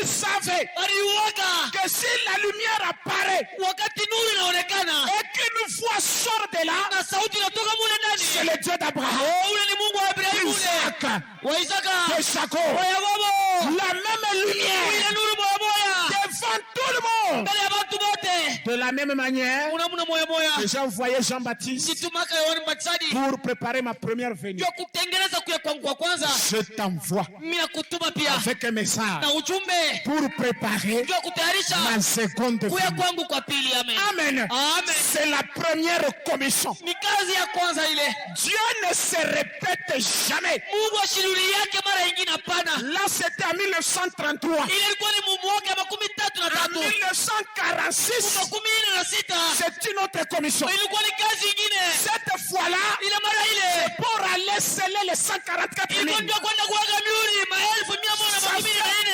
il savait aliuaga que si la lumière apparaît wakati nuru inaonekana et qu'une voix sort de là, na sauti inatoka mule c'est ndani, le Dieu d'Abraham, ule ni Mungu wa Ibrahimu, ule d'Isaac, wa Isaka, de Jacob. wa Yakobo. La même Ile lumière nuru moya moya devant tout le monde. mbele ya watu wote. De la même manière, Unamuna moya moya j'ai envoyé Jean-Baptiste nitumaka Yohana Mbatizaji pour préparer ma première venue. ndio kutengeneza kuya kwangu kwa kwanza. Je t'envoie Mimi nakutuma pia avec un message na ujumbe pour préparer ndio kutayarisha ma seconde kuya venue. kwangu kwa pili. Amen. Amen. Amen. C'est la première commission. Ni kazi ya kwanza ile. Dieu ne se répète jamais. Mungu ashiruri yake mara nyingine hapana. Là, c'était en 1933. Ile ilikuwa ni mwaka wa 33. En 1946, 16 c'est une autre commission. ilikuwa ni kazi nyingine. Cette fois-là, Ile mara ile pour aller sceller les 144 ilikuwa 000. ndio kwenda kuaga mihuri maelfu 144.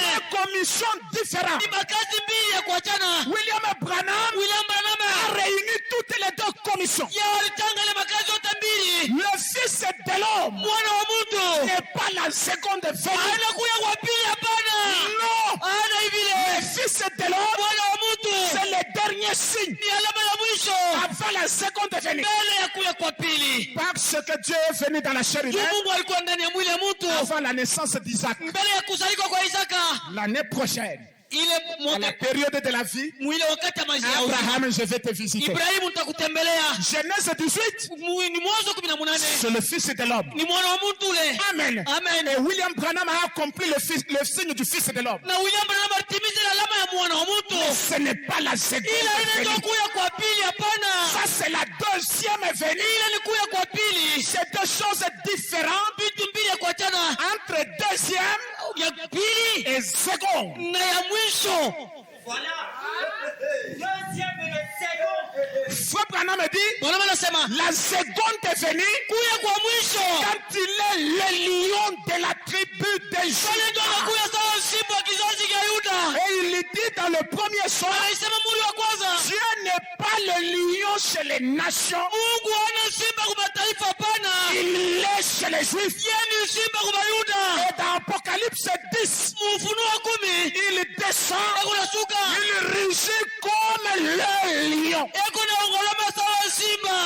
Deux commissions différentes. Ni makazi mbili ya kuachana. William Branham William a Branham réuni toutes les deux commissions. yeye alitanga ile makazi yote mbili. Le Fils de l'homme Mwana wa mtu n'est pas la seconde venue. anakuja kwa pili, hapana. Non. Ana hivi Le le Fils de l'homme, Mwana wa mtu c'est le dernier signe ni alama ya mwisho avant la seconde venue. mbele ya kuja kwa pili. Parce que Dieu est venu dans la chair Juu humaine Mungu alikuwa ndani ya mwili ya mtu avant la naissance d'Isaac. mbele ya kuzalika kwa Isaka. L'année prochaine, Ile à la mwaka période de la vie, mwile wakati ya maisha ya uzima. Abraham, je vais te visiter. Ibrahimu nitakutembelea. Genèse 18, Ni Mwanzo 18. c'est le Fils de l'homme. Ni mwana wa mtu ule. Amen. Amen. Et William Branham a accompli le signe du Fils de l'homme. Na William Branham alitimiza alama ya mwana wa mtu. Ce n'est pas la seconde Ila ile ndio venue. kuya kwa pili, hapana. Ça, c'est la deuxième venue. Ile ni kuya kwa pili. C'est deux choses différentes Vitu mbili ya kuachana, entre deuxième ya pili et seconde. na ya mwisho. Frère Branham me dit, Bwana anasema la seconde venue, kuya kwa mwisho quand il est le lion de la tribu de pale ndio Juda. anakuya sawa simba wa kizazi cha Yuda. Et il dit dans le premier soir, Anaisema muri wa kwanza, Dieu n'est pas le lion chez les nations, Mungu hana simba kwa mataifa, hapana. il est chez les Juifs. Yeye ni simba kwa Yuda. Et dans Apocalypse 10, Ufunuo 10 il descend, akunasuka il rugit comme le lion. eko na ongoloma sawa simba.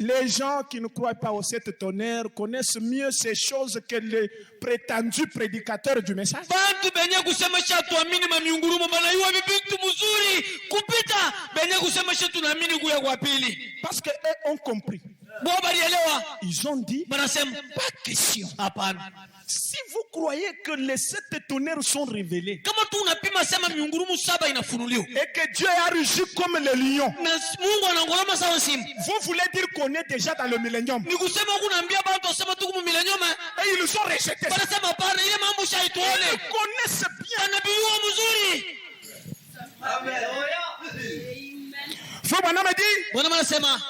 Les gens qui ne croient pas au sept tonnerres connaissent mieux ces choses que les prétendus prédicateurs du message. bantu benye kusema shatuamini mamiungurumo banaiwa vitu mzuri kupita benye kusema shatuamini kuya kwa pili. Parce que eux ont compris. Bo balielewa. Ils ont dit, Banasema pas question. hapana. Si vous croyez que les sept tonnerres sont révélés Kama tu unapima sema miungurumu 7 inafunuliwa et que Dieu a rugi comme le lion, na Mungu anangoloma sawa simba, vous voulez dire qu'on est déjà dans le millénium. ni kusema kunaambia bantu wasema tuko mu milenium. Et ils ont rejeté. Banasema hapana, ile mambo Ils shaituone connaissent bien. anabiwa mzuri. Frère Branham dit, Bwana anasema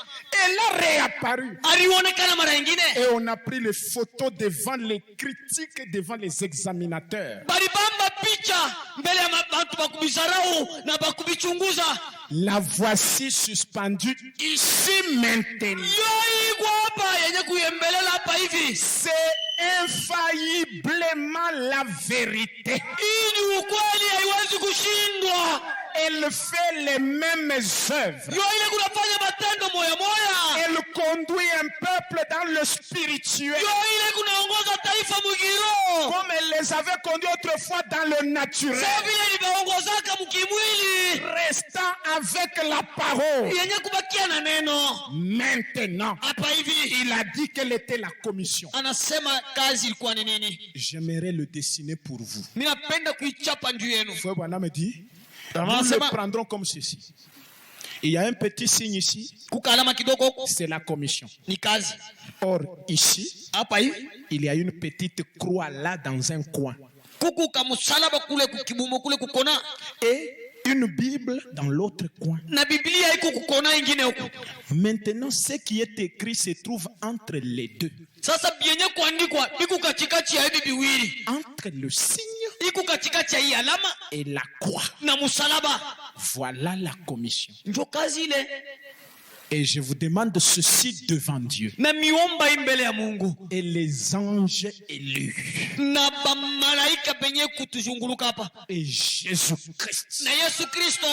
elle a réapparu. alionekana mara nyingine, Et on a pris les photos devant les critiques et devant les examinateurs. balibamba picha mbele ya bantu bakubisharau na bakubichunguza. La voici suspendue ici maintenant. Yo iko hapa yenye kuyembelela hapa hivi. C'est infailliblement la vérité. Hii ni ukweli, haiwezi kushindwa. Elle fait les mêmes œuvres. Yo ile kunafanya matendo moya moya. Elle conduit un peuple dans le spirituel. Yo ile kunaongoza taifa mugiro. Comme elle les avait conduits autrefois dans le naturel. Sasa vile limeongozaka mkimwili. Restant avec la parole. Yenye kubakia na neno. Maintenant, Hapa hivi il a dit quelle était la commission. anasema kazi ilikuwa ni nini? J'aimerais le dessiner pour vous. Mimi napenda kuichapa juu yenu. Frère Branham me dit, nous Anasema le prendrons comme ceci. Il y a un petit signe ici, kuka alama kidogo huko c'est la commission. ni kazi. Or, ici, Hapa hivi il y a une petite croix là dans un coin. kuku kamsalaba kule kukibumo kule kukona Et une Bible dans l'autre coin. na Biblia iko kukona ingine huko. Maintenant, ce qui est écrit se trouve entre les deux. Sasa bienye kuandikwa iko katikati ya hivi viwili. Entre le signe Iko katikati ya hii alama et la croix. na msalaba. Voilà la commission. Ndio kazi ile. Et je vous demande ceci devant Dieu. Na miomba imbele ya Mungu. Et les anges élus. Na bamalaika benye kutuzunguluka hapa. Et Jésus-Christ. Na Yesu Kristo.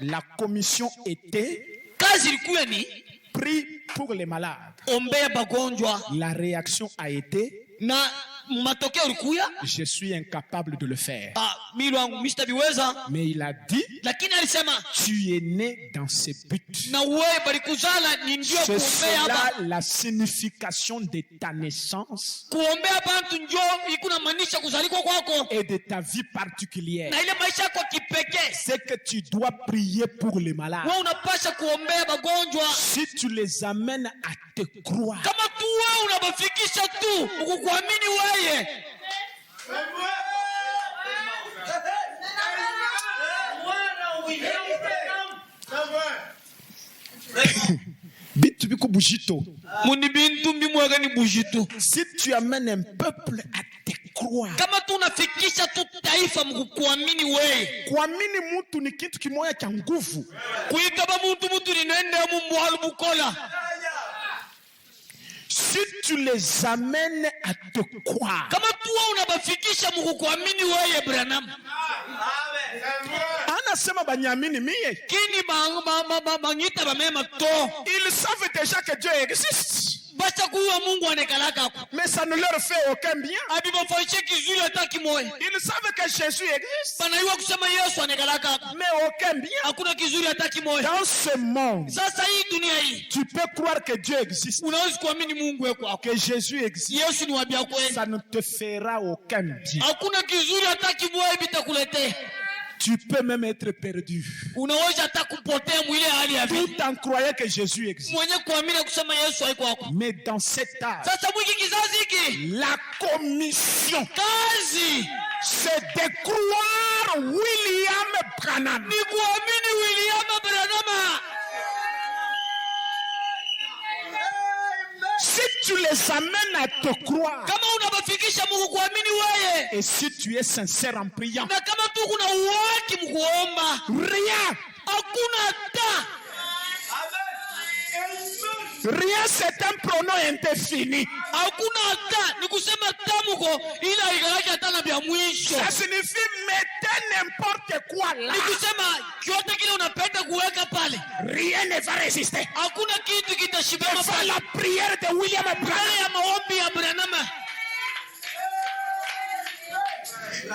La commission était Kazi ilikuwa ni prie pour les malades. ombea bagonjwa. La réaction a été, Na matokeo ilikuwa je suis incapable de le faire. mimi wangu msitaviweza. Mais il a dit, Lakini alisema tu es né dans ce but. na wewe balikuzala ni ndio C'est kuombea hapa. cela la signification de ta naissance Kuombea bantu ndio ikuna maanisha kuzalikwa kwako et de ta vie particulière. na ile maisha yako kipekee. C'est que tu dois prier pour les malades. Wewe unapasha kuombea bagonjwa. Si tu les amènes à te croire, Kama tu wewe unabafikisha tu ukukuamini wewe. bitu biko bujito. Muni bintu mbimwaga ni bujitu. Si tu amènes un peuple à te croire, Kama tu unafikisha tu taifa mkukuamini wewe. kuamini mtu ni kitu kimoja cha nguvu. Kuikaba mtu ni nende ya mumwalu bukola. Si tu les amènes à te croire, Kama tu wewe unabafikisha mkukuamini wewe Branham. anasema banyamini mie, Kini bangita bamema to. ils savent déjà que Dieu existe, Bacha kuwa Mungu anekalaka ku. mais ça ne leur fait aucun bien. Abi bafaishe kizuri hata kimoja. Ils savent que Jésus existe, Banaiwa kusema Yesu anekalaka ku. mais aucun bien. Hakuna kizuri hata kimoja. Dans ce monde, Sasa hii dunia hii tu peux croire que Dieu existe, unaweza kuamini Mungu wako hapo. que Jésus existe, Yesu ni wabia kweli. ça ne te fera aucun bien. Hakuna kizuri hata kimoja bitakuletea. Tu peux même être perdu, Unaweza hata kupotea mwile hali ya vita. tout en croyant que Jésus existe. Mwenye kuamini kusema Yesu haiko hapo. Mais dans cet âge, Sasa mwiki kizazi hiki la commission, kazi c'est de croire William Branham. ni kuamini William Branham. Si tu les amènes à te croire, Kama unabafikisha Mungu kuamini wewe et si tu es sincère en priant, na kama tu kuna uhaki mkuomba, rien, hakuna hata rien, c'est un pronom indéfini. hakuna hata ni kusema tamuko ila ikalaki hata na vya mwisho. Ça signifie maintenant n'importe quoi là, Ni kusema kyote kile unapenda kuweka pale, rien ne va résister. hakuna kitu kitasimama Devant pale. la prière de William Mbele Branham, ya maombi ya Branham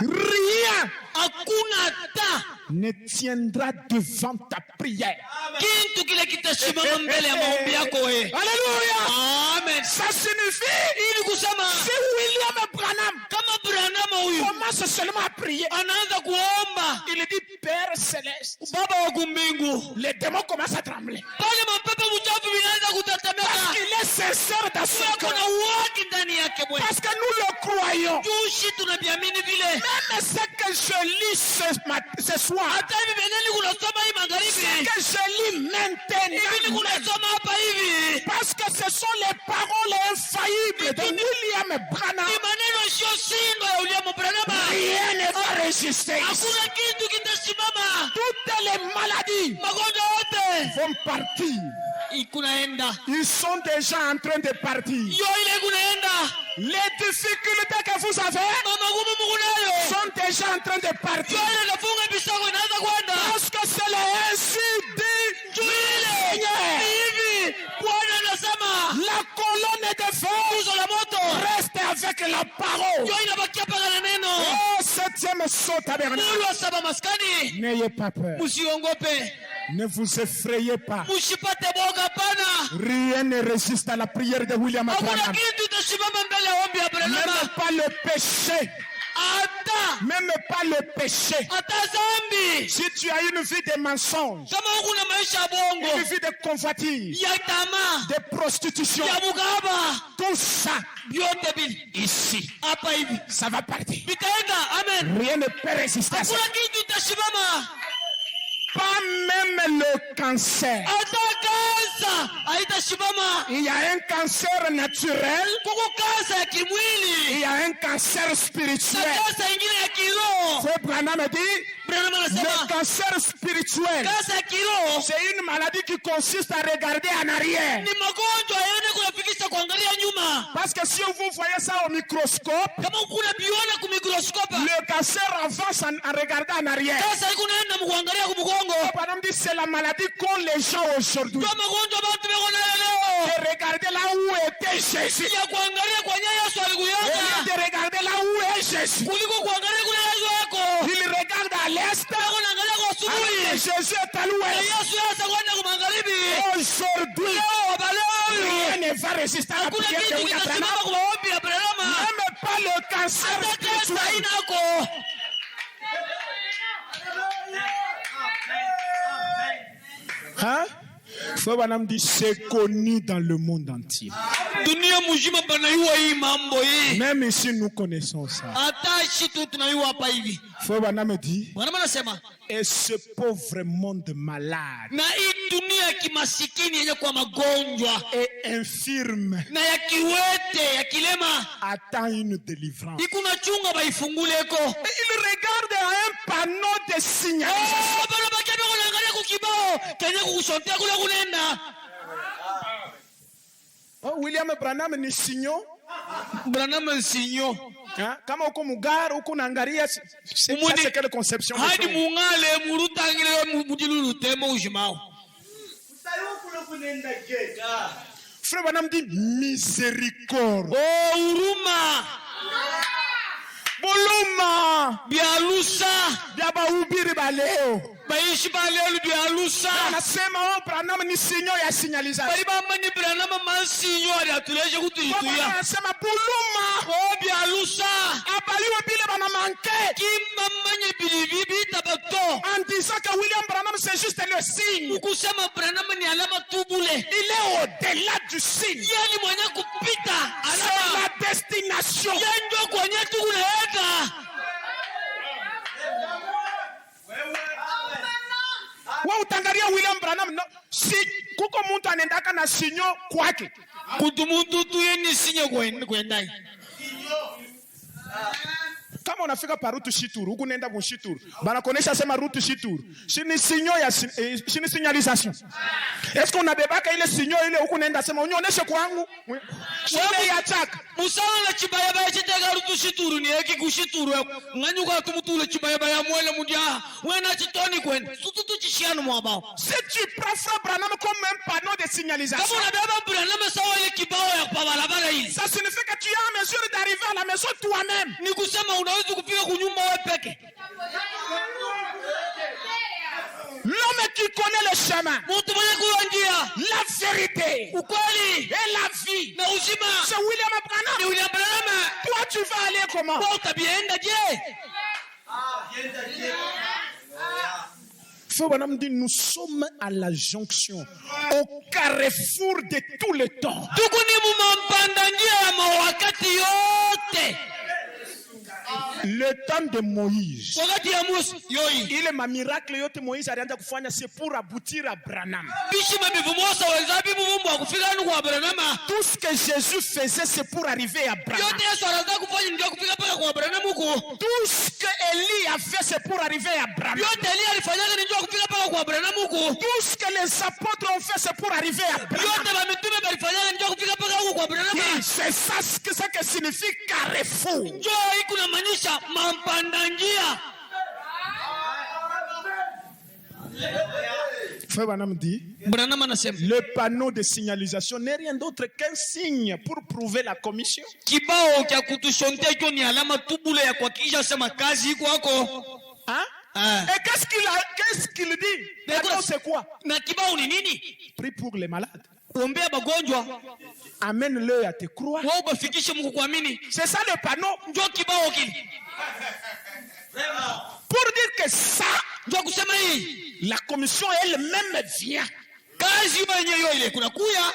rien hakuna hata ne tiendra devant ta prière. kitu kile kitasimama mbele ya maombi yako wewe. Alléluia. Amen. Ça signifie, Ili kusema si William Branham kama Branham huyu commence seulement à prier, anaanza kuomba, il dit Père céleste, Baba wa kumbingu, les démons commencent à trembler. pale mapepo mchafu vinaanza Parce kutetemeka. qu'il est sincère dans son Kuna cœur. uhaki ndani yake Bwana. Parce que nous le croyons. Jushi tunaviamini vile. Même ce que je lis ce soir, Hata hivi veneni kunasoma hii ce magharibi, que je lis hivi ni maintenant, kunasoma hapa hivi, parce que ce sont les paroles infaillibles de William Branham. ni maneno sio singo ya William Branham. Rien ne va résister. Hakuna kitu kitasimama. Toutes les maladies Magonjwa yote vont partir. ikunaenda, Ils sont déjà en train de partir. yo ile kunaenda, Les difficultés que vous avez magumu mukunayo sont déjà en train de yo partir. ile nafunga bisako inaanza kwenda. Parce que c'est ainsi dit Juu ile Seigneur. hivi Bwana anasema La colonne de feu nguzo la moto reste avec la parole. yo inabakia paka na neno. Oh, septième saut tabernacle. Mulu wa saba maskani, N'ayez pas peur. musiongope, Ne vous effrayez pas. mushipate boga pana. Rien ne résiste à la prière de William Hakuna Branham. kitu itasimama mbele ya ombi ya Même Branham. pas le péché. Même pas le péché. Hata zambi, Si tu as une vie de mensonge, kama huku na maisha ya bongo une vie de convoitise, ya tamaa de prostitution, ya mukaba, tout ça, vyote vile ici, hapa hivi ça va partir. vitaenda. Amen. Rien ne peut résister à ça. Hakuna kitu itasimama, Pas même le cancer. hata kansa haitasimama. Il y a un cancer naturel, Kuko kansa ya kimwili il y a un cancer na spirituel. kansa ingine ya kiroho. Frère Branham dit, Branham le anasema cancer spirituel, kansa ya kiroho c'est une maladie qui consiste à regarder en arrière. ni magonjwa yenye kunafikisha kuangalia nyuma. Parce que si vous voyez ça au microscope, Kama kuna biona ku microscope, le cancer avance en regardant en arrière. kansa iko naenda mkuangalia kumgongo. Branham dit, c'est la maladie qu'ont les gens aujourd'hui. Kwa magonjwa bantu beko nayo leo De regarder là où était Jésus. ya kuangalia kwa nyaya Yesu Au alikuyaka lieu de regarder là où est Jésus. kuliko kuangalia kule Yesu wako. Il regarde à l'est. Beko naangalia kwa Alors que asubuhi Jésus est à na l'ouest. Yesu yasa kwenda kwa magharibi. Aujourd'hui, Leo wabaleo rien ne va résister à la hakuna prière de kitu William kitasimama Branham. kwa maombi ya Branham. Même pas le cancer Hata kansa spirituel. inako. Hein? Frère Branham dit, c'est connu dans le monde entier. Dunia mzima banayua hii mambo hii. Même ici, nous connaissons ça. Hata shi tu tunayua hapa hivi. Frère Branham dit, Branham anasema et ce pauvre monde malade na hii dunia ya kimasikini yenye kwa magonjwa et infirme na ya kiwete ya kilema attend une délivrance. ikuna chunga baifunguleko. Et il regarde à un panneau de signalisation. Bana bakebe kunaangalia kukibao kenye kukusotea kule kunenda. Oh, William Branham ni sinyo. Branham nsinyo Hein? Kama uko mugari uko naangalia c'est quelle conception de hadi choses. mungale murutangire mujilulu temo ujimao. Frère Branham dit miséricorde. Oh huruma Boluma bialusa bya bahubiri ba leo. baishi balelu bialusa Anasema oh, Branham ni sinyo ya signalisation. bali bamanyi Branham mansinyo ali atuleje kutuituya. Anasema buluma Oh bialusa abaliwe bile bana manke kimamanye bilibi bitabato en disant que William Branham c'est juste le signe. kusema Branham ni alama tubule. Il est au-delà du signe. Yani mwenye kupita C'est alama la destination. yanjo kwenye tukunaenda. Wewe utangalia William Branham no, si kuko muntu anaendaka na sinyo kwake. Kutumutu tuye ni sinye kwendai. Kama unafika pa route Shituru, huku nenda mu Shituru. Bana konesha sema route Shituru. Shini signalisation. Est-ce qu'on a bebaka ile signal ile huku nenda sema unioneshe kwangu? Shini ya chaka. Musala chibayabaya chitega route Shituru ni eki kushituru. Nganyuka tumutule chibayabaya mwele mudia. Wena chitoni kwenda. Sututu chishiano mwabao. Si tu prends Frère Branham comme un panneau de signalisation, Kama unabeba Branham sawa ile kibao ya barabara hii. ça signifie que tu es en mesure d'arriver à la maison toi-même. Ni kusema unaweza kufika kunyumba wewe peke. L'homme qui connaît le chemin, Mtu mwenye kujua njia, la vérité ukweli et la vie, na uzima c'est William ni Branham. William Branham. Toi, tu vas aller comment? Kwa utabienda je? Frère Branham dit, nous sommes à la jonction, au carrefour de tout le temps. Tuko ni mumampanda njia ya mawakati yote. Le temps de Moïse. Wakati ya Musa yoi. Ile ma miracle yote Moïse alianza kufanya, c'est pour aboutir à Branham. Bishima bivumosa wenzabi buvumbu akufika nuko kwa Branham. Tout ce que Jésus faisait, c'est pour arriver à Branham. Yote Yesu anaanza kufanya ndio kufika paka kwa Branham huko. Tout ce que Élie a fait, c'est pour arriver à Branham. Yote Elia alifanyaka ndio kufika paka kwa Branham huko. Tout ce que les apôtres ont fait, c'est pour arriver à Branham. Yote mitume balifanyaka ndio kufika paka huko kwa Branham. Oui, c'est ça ce que signifie carrefour. Njoo hii kuna maanisha mampanda njia. Frère Branham dit, Branham anasema le panneau de signalisation n'est rien d'autre qu'un signe pour prouver la commission. kibao cha kutushontea hicho ni alama tubule ya kuhakikisha sema kazi iko wako. Hein? Ah. Et qu'est-ce qu'il dit? D'accord, c'est quoi? Na kibao ni nini? Prie pour les malades. Kuombea magonjwa. Amène-le à te croire. Wao bafikishe Mungu kuamini. C'est ça le panneau. Njoo kibao kile. Pour dire que ça, Njoo kusema hii. la commission elle-même vient. Kazi yenyewe ile kuna kuya.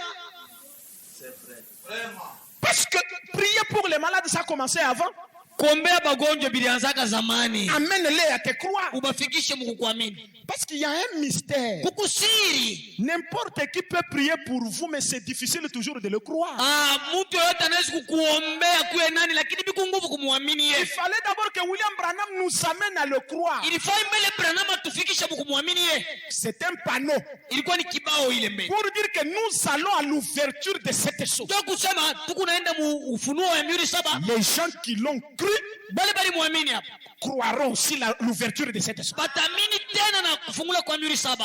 Parce que prier pour les malades, ça a commencé avant. Kuombea magonjwa bilianzaka zamani. Amène-les à te croire. Ubafikishe Mungu kuamini. Parce qu'il y a un mystère. Kukusiri. N'importe qui peut prier pour vous, mais c'est difficile toujours de le croire. Mtu yote anaweza kukuombea kuwe nani lakini biku nguvu kumwamini Il yeye. fallait d'abord que William Branham nous amène à le croire. Ilifaa mbele Branham atufikishe kumwamini yeye. C'est un panneau Ilikuwa ni kibao ile mbele. pour dire que nous allons à l'ouverture de cette chose. Ndio kusema tukunaenda mu ufunuo wa mihuri 7. Les gens qui l'ont cru Bali muamini hapa. croiront aussi l'ouverture de cette chose. Batamini tena na kufungula kwa mihuri 7.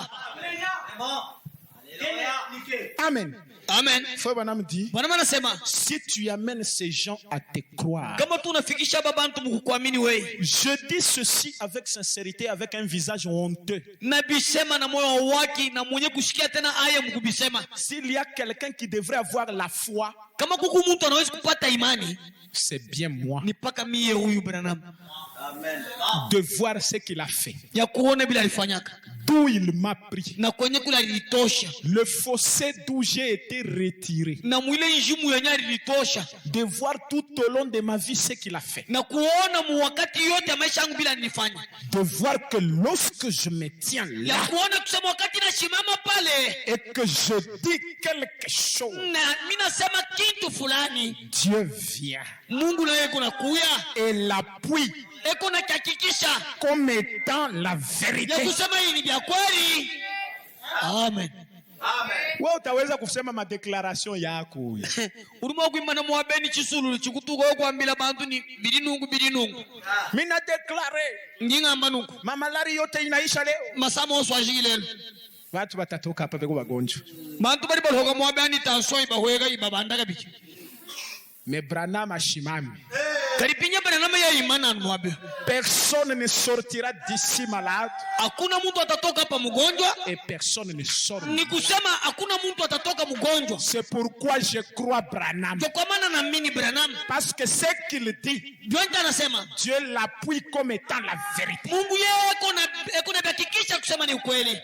Amen. Amen. Frère Branham dit, Bwana anasema si tu amènes ces gens à te croire, kama tu unafikisha baba mtu mkuamini wewe. je dis ceci avec sincérité, avec un visage honteux. Na bisema na moyo waki na mwenye kushikia tena aya mkubisema. S'il y a quelqu'un qui devrait avoir la foi, Kama kuku mtu anaweza kupata imani c'est bien moi. ni paka mie huyu Branham. De voir ce qu'il a fait, Ya kuona bila alifanyaka. d'où il m'a pris, Na kwenye kula lilitosha. le fossé d'où j'ai été retiré, Na mwile njimu yenye lilitosha. de voir tout au long de ma vie ce qu'il a fait, Na kuona mu wakati yote ya maisha yangu bila nilifanya. de voir que lorsque je me tiens Ya là kuona kusema wakati nasimama pale et que je dis quelque chose, na mimi nasema kitu fulani, Dieu vient Mungu naye kuna kuya et l'appuie eko na hakikisha comme étant la ya vérité. kusema hii ni vya kweli. Amen. Wewe utaweza kusema madeclaration yako. Urimo kuimana mwabeni chisulu chikutuko kwambila bantu ni bilinungu. Mimi na declare Ngingamba nuko mamalari yote inaisha leo. masamo swajile. Watu watatoka hapa beko wagonjwa. Bantu bali baloga mwabeni tanso ibahwega ibabandaka biki. Mais Branham ashimami. Kalipinya Branham ya imana mwabe. Personne ne sortira d'ici malade Hakuna mtu atatoka hapa mgonjwa. et personne ne sort. Ni kusema hakuna mtu atatoka mgonjwa. C'est pourquoi je crois Branham. Ndio kwa maana naamini Branham. Parce que ce qu'il dit, Jonta anasema Dieu l'appuie comme étant la vérité. Mungu yeye eko na hakikisha kusema ni ukweli.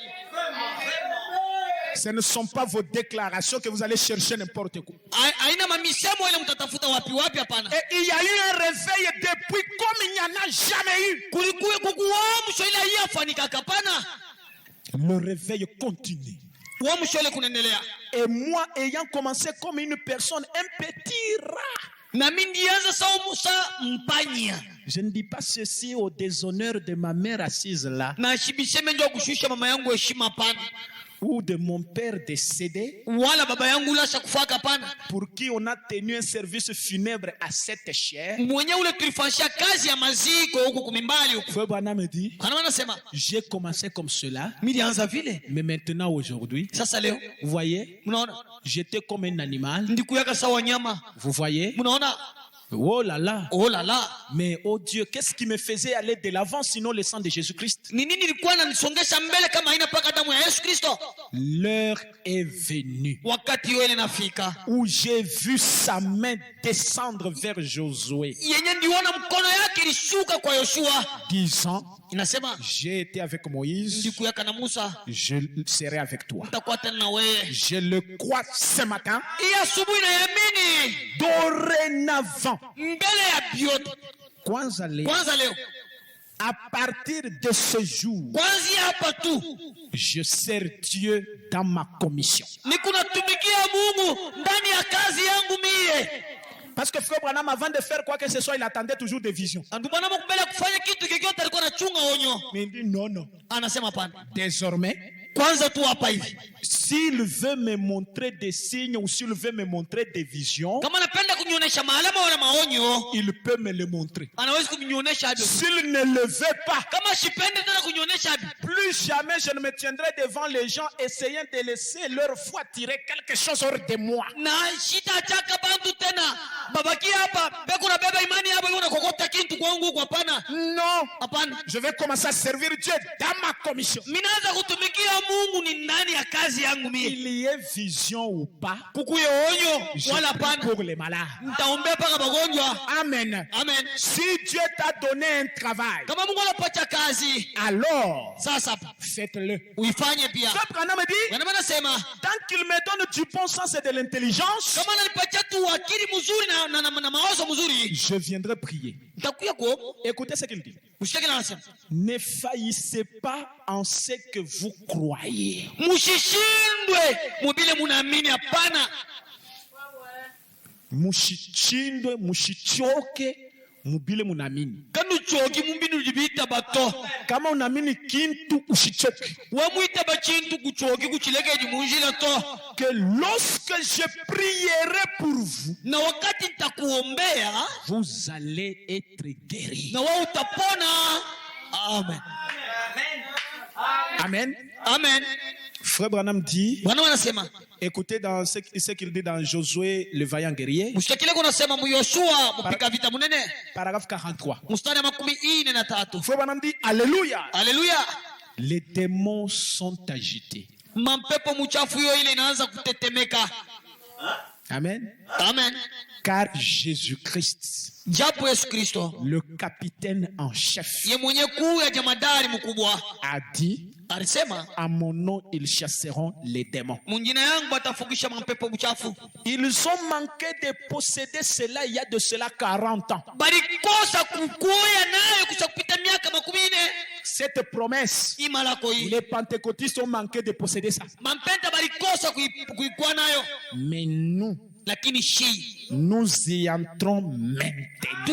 Ce ne sont pas vos déclarations que vous allez chercher n'importe quoi. Haina mamisemo ile mtatafuta wapi hapana. Et il y a eu un réveil depuis comme il n'y en a jamais eu. Kulikuwa kukuamsho ile haifanika hapana. Le réveil continue. Uamsho ile kunaendelea. Et moi, ayant commencé comme une personne, un petit rat, Na mimi ndianza sawa Musa mpanya. Je ne dis pas ceci au déshonneur de ma mère assise là, na sibiseme ndio kushusha mama yangu heshima pana, ou de mon père décédé, wala baba yangu lasha kufaka pana, pour qui on a tenu un service funèbre à cette chair. mwenye ule tulifanyia kazi ya maziko huko kumimbali huko. Frère Branham me dit, Kana wanasema j'ai commencé comme cela, milianza vile, mais maintenant aujourd'hui, sasa leo vous voyez, mnaona j'étais comme un animal. ndikuyaka sawa nyama, Vous voyez, mnaona oh là là. oh la la. Mais oh Dieu, qu'est-ce qui me faisait aller de l'avant sinon le sang de Jésus-Christ? Ni nini ilikuwa inanisongesha mbele kama haina paka damu ya Yesu Kristo? L'heure est venue Wakati hiyo ile nafika où j'ai vu sa main descendre vers Josué, yenye ndiona mkono yake ilishuka kwa Yoshua, disant, inasema j'ai été avec Moïse, ndikuyaka na Musa, je serai avec toi. nitakuwa tena na wewe. Je le crois ce matin. Hii asubuhi nayamini Dorénavant, mbele ya vyote. kwanza leo, à partir de ce jour, Kwanzia hapa tu je sers Dieu dans ma commission. niko natumikia Mungu ndani ya kazi yangu mie. Parce que Frère Branham, avant de faire quoi que ce soit, il attendait toujours des visions. Ndio maana mbele kufanya kitu kikiote alikuwa anachunga onyo. Mais il dit non, non. Anasema hapana. Désormais, Kwanza tu hapa hivi. s'il veut me montrer des signes ou s'il veut me montrer des visions, Kama anapenda kunionyesha maalama wala maonyo, il peut me le montrer. anaweza kunionyesha hivyo. S'il ne le veut pas, Kama sipendi tena kunionyesha hivyo, plus jamais je ne me tiendrai devant les gens essayant de laisser leur foi tirer quelque chose hors de moi. na sitachaka bantu tena babaki hapa beko na beba imani hapa yuna kokota kitu kwangu huko. Hapana, Non, hapana. je vais commencer à servir Dieu dans ma commission. Mimi naanza kutumikia Mungu ni ndani ya kazi yangu mie. Il y ait vision ou pas, Kukuye onyo je wala prie hapana, pour les malades. nitaombea paka magonjwa. Amen. Amen. Si Dieu t'a donné un travail, Kama Mungu anapatia kazi, alors sasa faites-le. uifanye pia. Frère Branham me dit, Wanama nasema tant qu'il me donne du bon sens et de l'intelligence, kama ananipatia tu akili mzuri na mawazo mzuri, je viendrai prier. nitakuya kuomba. Écoutez ce qu'il dit. Mshike na anasema Ne faillissez pas en ce que vous croyez. msishindwe mubile munaamini. Hapana, Mushichindwe, mushichoke, mubile munamini. kanu choki mumbinu libita bato Kama unamini kintu ushichoke. wamwita bachintu kuchoki kuchilekeji munjila to. Que lorsque je prierai pour vous, Na wakati nitakuombea vous allez être guéris. na wewe utapona. Amen. Amen. Amen. Frère Branham dit, Bwana wanasema écoutez dans ce qu'il dit dans Josué, le vaillant guerrier, mshtakile kuna sema mu Yoshua mpika vita munene paragraphe 43. mstari wa 43. Frère Branham dit, Alléluia. Haleluya. Les démons sont agités. Mampepo mchafu hiyo ile inaanza kutetemeka. Amen. Amen. Car Jésus-Christ, Japo Yesu Kristo le capitaine en chef, ye mwenye kuu ya jamadari mkubwa a dit, alisema à mon nom, ils chasseront les démons. munjina yangu atafugisha mampepo mchafu. Ils ont manqué de posséder cela il y a de cela 40 ans. Balikosa kukuya nayo kusha kupita miaka 40. Cette promesse, Imalako hii les pentecôtistes ont manqué de posséder ça. mampenta balikosa kuikuwa nayo, Mais nous, lakini shi nous y entrons maintenant,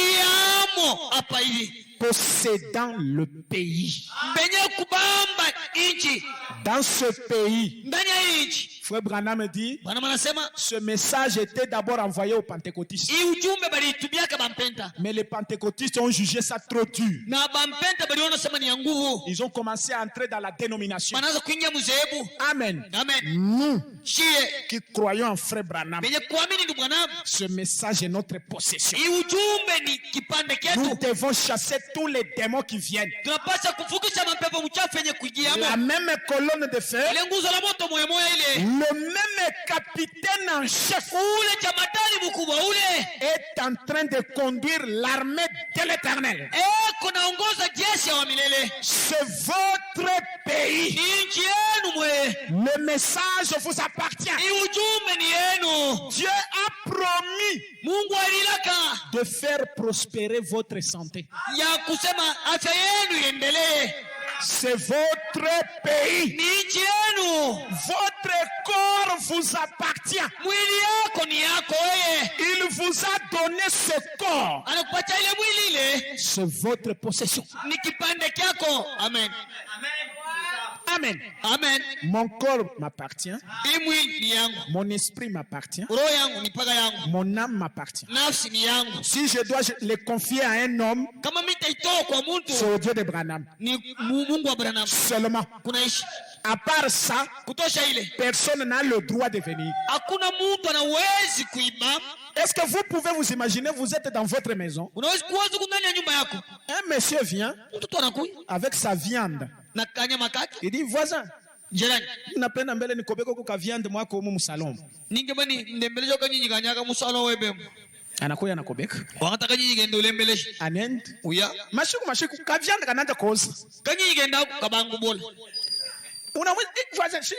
tunaingiamo hapa hivi possédant le pays. benye kubamba inchi Dans ce pays, ndani ya inchi. Frère Branham dit, Bwana manasema ce message était d'abord envoyé aux pentecôtistes. hii ujumbe baliitumiaka bampenta Mais les pentecôtistes ont jugé ça trop dur. na bampenta baliona sema ni ya nguvu, Ils ont commencé à entrer dans la dénomination. banaanza kuingia mzehebu. Amen. Amen. Nous Shie qui croyons en Frère Branham, benye kuamini ndugu Branham, ce message est notre possession. hii ujumbe ni kipande Nous ketu. devons chasser tous les démons qui viennent. Tunapaswa kufukisha mapepo mchafu yenye kuingiamo. La même colonne de feu, Ile nguzo la moto moya moya ile, le même capitaine en chef ule jamadari mkubwa ule est en train de conduire l'armée de l'Éternel. kunaongoza jeshi wa milele. C'est votre pays. Ni nchi yenu mwe, Le message vous appartient. ni ujumbe ni yenu. Dieu a promis Mungu alilaka de faire prospérer votre santé. ya kusema afya yenu iendelee. C'est votre pays. Ni nchi yenu. Votre corps vous appartient. Mwili yako ni yako wewe. Il vous a donné ce corps. Anakupatia ile mwili ile. C'est votre possession. Ni kipande kyako. Amen. Amen. Amen. Mon corps m'appartient. Hii mwili ni yangu. Mon esprit m'appartient. Roho yangu ni paga yangu. Mon âme m'appartient. Nafsi ni yangu. Si je dois les confier à un homme, Kama mimi nitaitoa kwa mtu, c'est au Dieu de Branham. ni Mungu wa Branham. Seulement. Kunaishi. À part ça, Kutosha ile. personne n'a le droit de venir. Hakuna mtu anawezi kuiba. Est-ce que vous pouvez vous imaginer, vous êtes dans votre maison, Unaweza kuwaza ndani ya nyumba yako. un monsieur vient Mtoto anakuja avec sa viande. na kanyama kake. Il dit, voisin, Jirani, napenda mbele nikobeko kwa viande mwako humu msalon. ningebani ndembelejo kanyinyi kanyaka musalo webe. Anakuya nakobeka. Wakataka nyinyi genda ulembeleshi. Anend. Uya. Mashiku ka viande kananja koza. Kanyinyi genda kabangu bola. Unaweza voisin,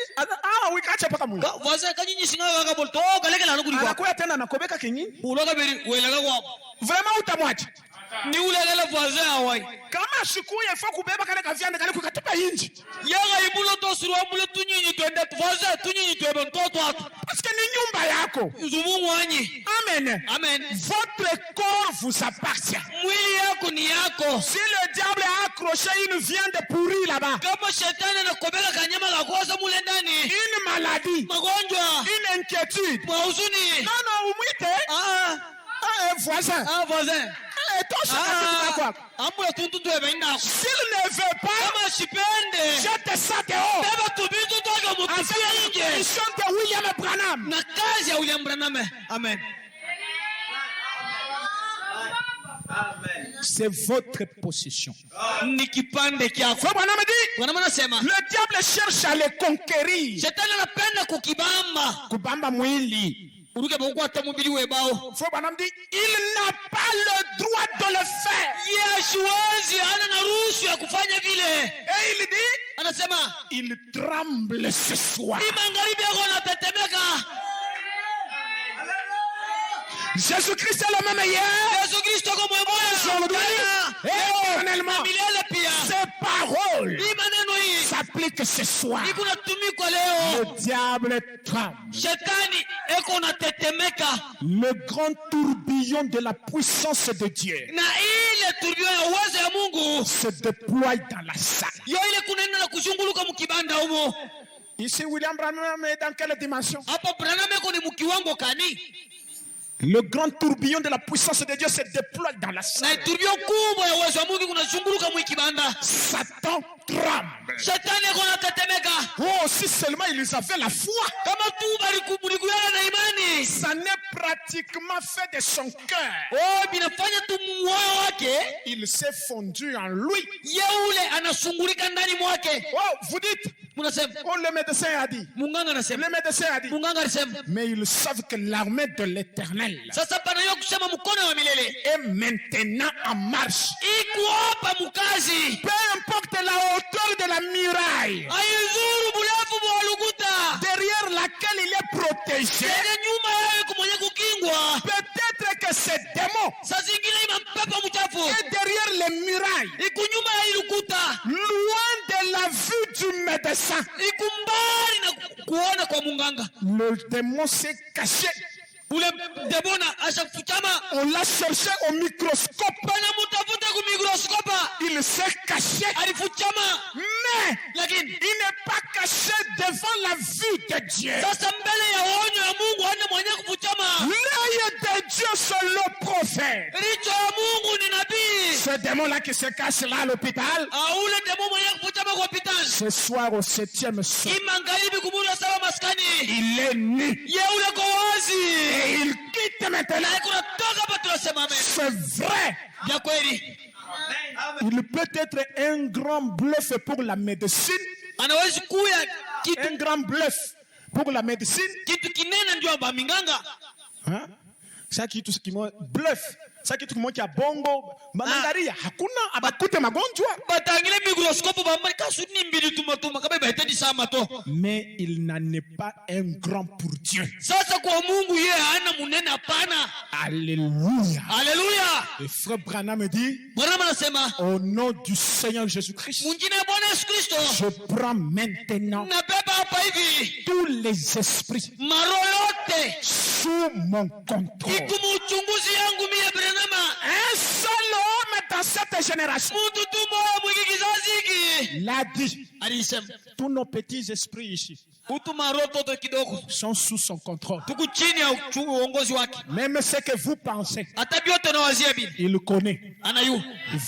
wikache paka mungu. Waza kanyinyi singa kabol to kalekela nukuli kwa. Anakuya tena nakobeka kinyi. Uloka beri welaga kwa. Vraiment utamwacha. Ni ulegele voisin hawai. Kama shikuye fo kubeba kale ka viande kale kukatupa inji. Yaga ibulo to suruwa mulo tunyinyi twende voisin tunyinyi twebe mtoto watu. Parce que ni nyumba yako. Zumungu wanyi. Amen. Amen. Votre corps vous appartient. Mwili yako ni yako. Si le diable a accroché une viande pourrie là-bas, Kama shetani anakobeka kanyama kakosa mule ndani. une maladie, Magonjwa. une inquiétude. Mahuzuni. Non, umwite. Voisin. Voisin. Amula tuntu twebe ndako. S'il ne veut pas, Kama sipende. jette ça dehors. Beba tubitu toka mutupia nje. Mission de William Branham. Na kazi ya William Branham. Amen. C'est votre possession. Ni kipande kyako. Frère Branham dit, Branham anasema, le diable cherche à les conquérir. shetani anapenda kukibamba. Kubamba mwili. Uruke bokwata mubili webao. Frère Branham dit, il n'a pas le droit de le faire. Yeshuwezi hana na ruhusa ya kufanya vile. Et il dit, Anasema, il tremble ce soir. ni magharibi yako anatetemeka. Jésus-Christ est le même hier, Yesu Kristo kwa mwemoya. aujourd'hui et éternellement. Milele pia. Ces paroles Hii maneno hii. s'appliquent ce soir. Iko natumikwa leo. Le diable tremble. Shetani eko natetemeka. Le grand tourbillon de la puissance de Dieu Na ile turbio ya uwezo ya Mungu. se déploie dans la salle. Yo ile kunaenda na kushunguluka mkibanda humo. Ici, William Branham est dans quelle dimension? Hapa Branham eko ni mkiwango kani? Le grand tourbillon de la puissance de Dieu se déploie dans la Na salle. turbio kubwa ya uwezo wa Mungu kunashunguluka mkibanda. Satan tremble. Shetani eko natetemeka. Oh, si seulement ils avaient la foi. Kama tu balikubulikuana na imani. Ça n'est pratiquement fait de son cœur. Oh, binafanya tu moyo wake. Il s'est fondu en lui. Yeule anashungulika ndani mwake. Oh, vous dites, Munasema, oh, le médecin a dit. munganga anasema. Le médecin a dit. Munganga alisema. Mais ils savent que l'armée de l'éternel Sasa panayo kusema mkono wa milele. est maintenant en marche. Iko hapa mkazi. Peu importe la hauteur de la muraille Aizuru burefu bwa lukuta. derrière laquelle il est protégé, Yeye nyuma yake kumwenye kukingwa. peut-être que ce démon Saa zingine imampepa mchafu. est derrière les murailles, Iko nyuma ya lukuta. loin de la vue du médecin. Iko mbali na kuona kwa munganga. Le démon s'est caché. Ule debona ashafuchama. On l'a cherché au microscope. Bana mutafuta ku mikroskopa. Il s'est caché. Alifuchama. Mais Lakini il n'est pas caché devant la vue de Dieu. sasa mbele ya onyo ya Mungu hana mwenye kufuchama. L'œil de Dieu, c'est le prophète. Licho ya Mungu ni nabii. Ce démon-là qui se cache là à l'hôpital, Ule demo mwenye kufuchama kwa hospitali. ce soir au 7e soir, Imangaribi kumula sawa maskani. il est nu. Ye ule kwa wazi. Et il quitte maintenant. Na kuna toka hapa tunasema amen. C'est vrai. Ya kweli. Il peut être un grand bluff pour la médecine. Anawezi kuya Un kitu grand bluff pour la médecine. kinene ndio ba minganga. Hein? Ça qui tout ce qui moi bluff. Ça qui tout le monde qui a bongo. Manangaria hakuna abakute magonjwa. Batangile mikroskopu bamba kasuni mbili tumatuma kabe bahitaji sama to. Mais il n'en est pas un grand pour Dieu. Sasa kwa Mungu yeye hana munene hapana. Alléluia. Haleluya. Et frère Branham me dit, Bwana anasema au nom du Seigneur Jésus-Christ, munjina ya Bwana Yesu Kristo. je prends maintenant Nabeba hapa hivi tous les esprits maroho yote sous mon contrôle. ikumu uchunguzi yangu mie Branham. Un seul homme dans cette génération Mtu tu moja mwiki kizazi hiki l'a dit. alisema Tous nos petits esprits ici utu maroho toto kidogo sont sous son contrôle. tuku chini ya uongozi wake. Même ce que vous pensez, Hata vyote nawazia bibi il connaît. anayua.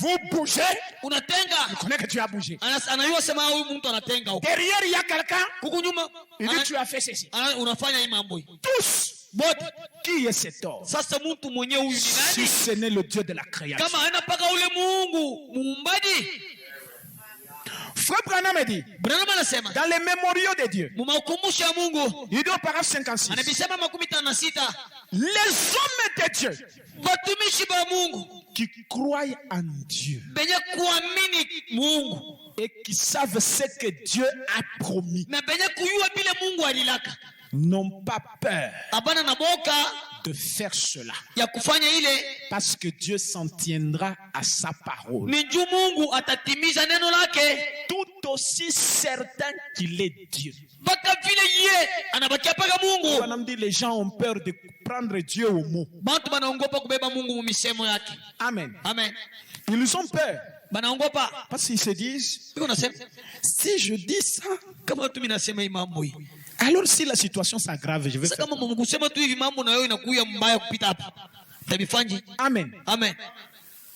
Vous bougez, Unatenga il connaît que tu as bougé. anayua sema huyu mtu anatenga huko. Derrière, il y a quelqu'un, Huku nyuma il dit tu as fait ceci. unafanya hii mambo hii. Tous. Bote. Qui est cet homme? Sasa mtu mwenyewe huyu ni Si nani? ce n'est le Dieu de la création. Kama hana paka ule Mungu muumbaji. Frère Branham a dit, Branham anasema dans les mémoriaux de Dieu, mu makumbusho ya Mungu il dit au paragraphe 56, anabisema 56 les hommes de Dieu watumishi ba Mungu qui croient en Dieu benye kuamini Mungu et qui savent ce que Dieu a promis na benye kuyua bile Mungu alilaka n'ont pas peur abana na boka de faire cela ya kufanya ile parce que Dieu s'en tiendra à sa parole. ni juu Mungu atatimiza neno lake Tout aussi certain qu'il est Dieu. mpaka vile ye anabakia paka Mungu. Branham dit les gens ont peur de prendre Dieu au mot. Bantu banaongopa kubeba Mungu mu misemo yake. Amen. Amen. Ils ont peur Banaongopa parce qu'ils se disent, iko nasema si je dis ça, kama tu minasema hii mambo hii alors si la situation s'aggrave, je vais sasa faire. kama Mungu sema tu hivi mambo na wewe inakuya mbaya kupita hapa tabifanyi. Amen. Amen.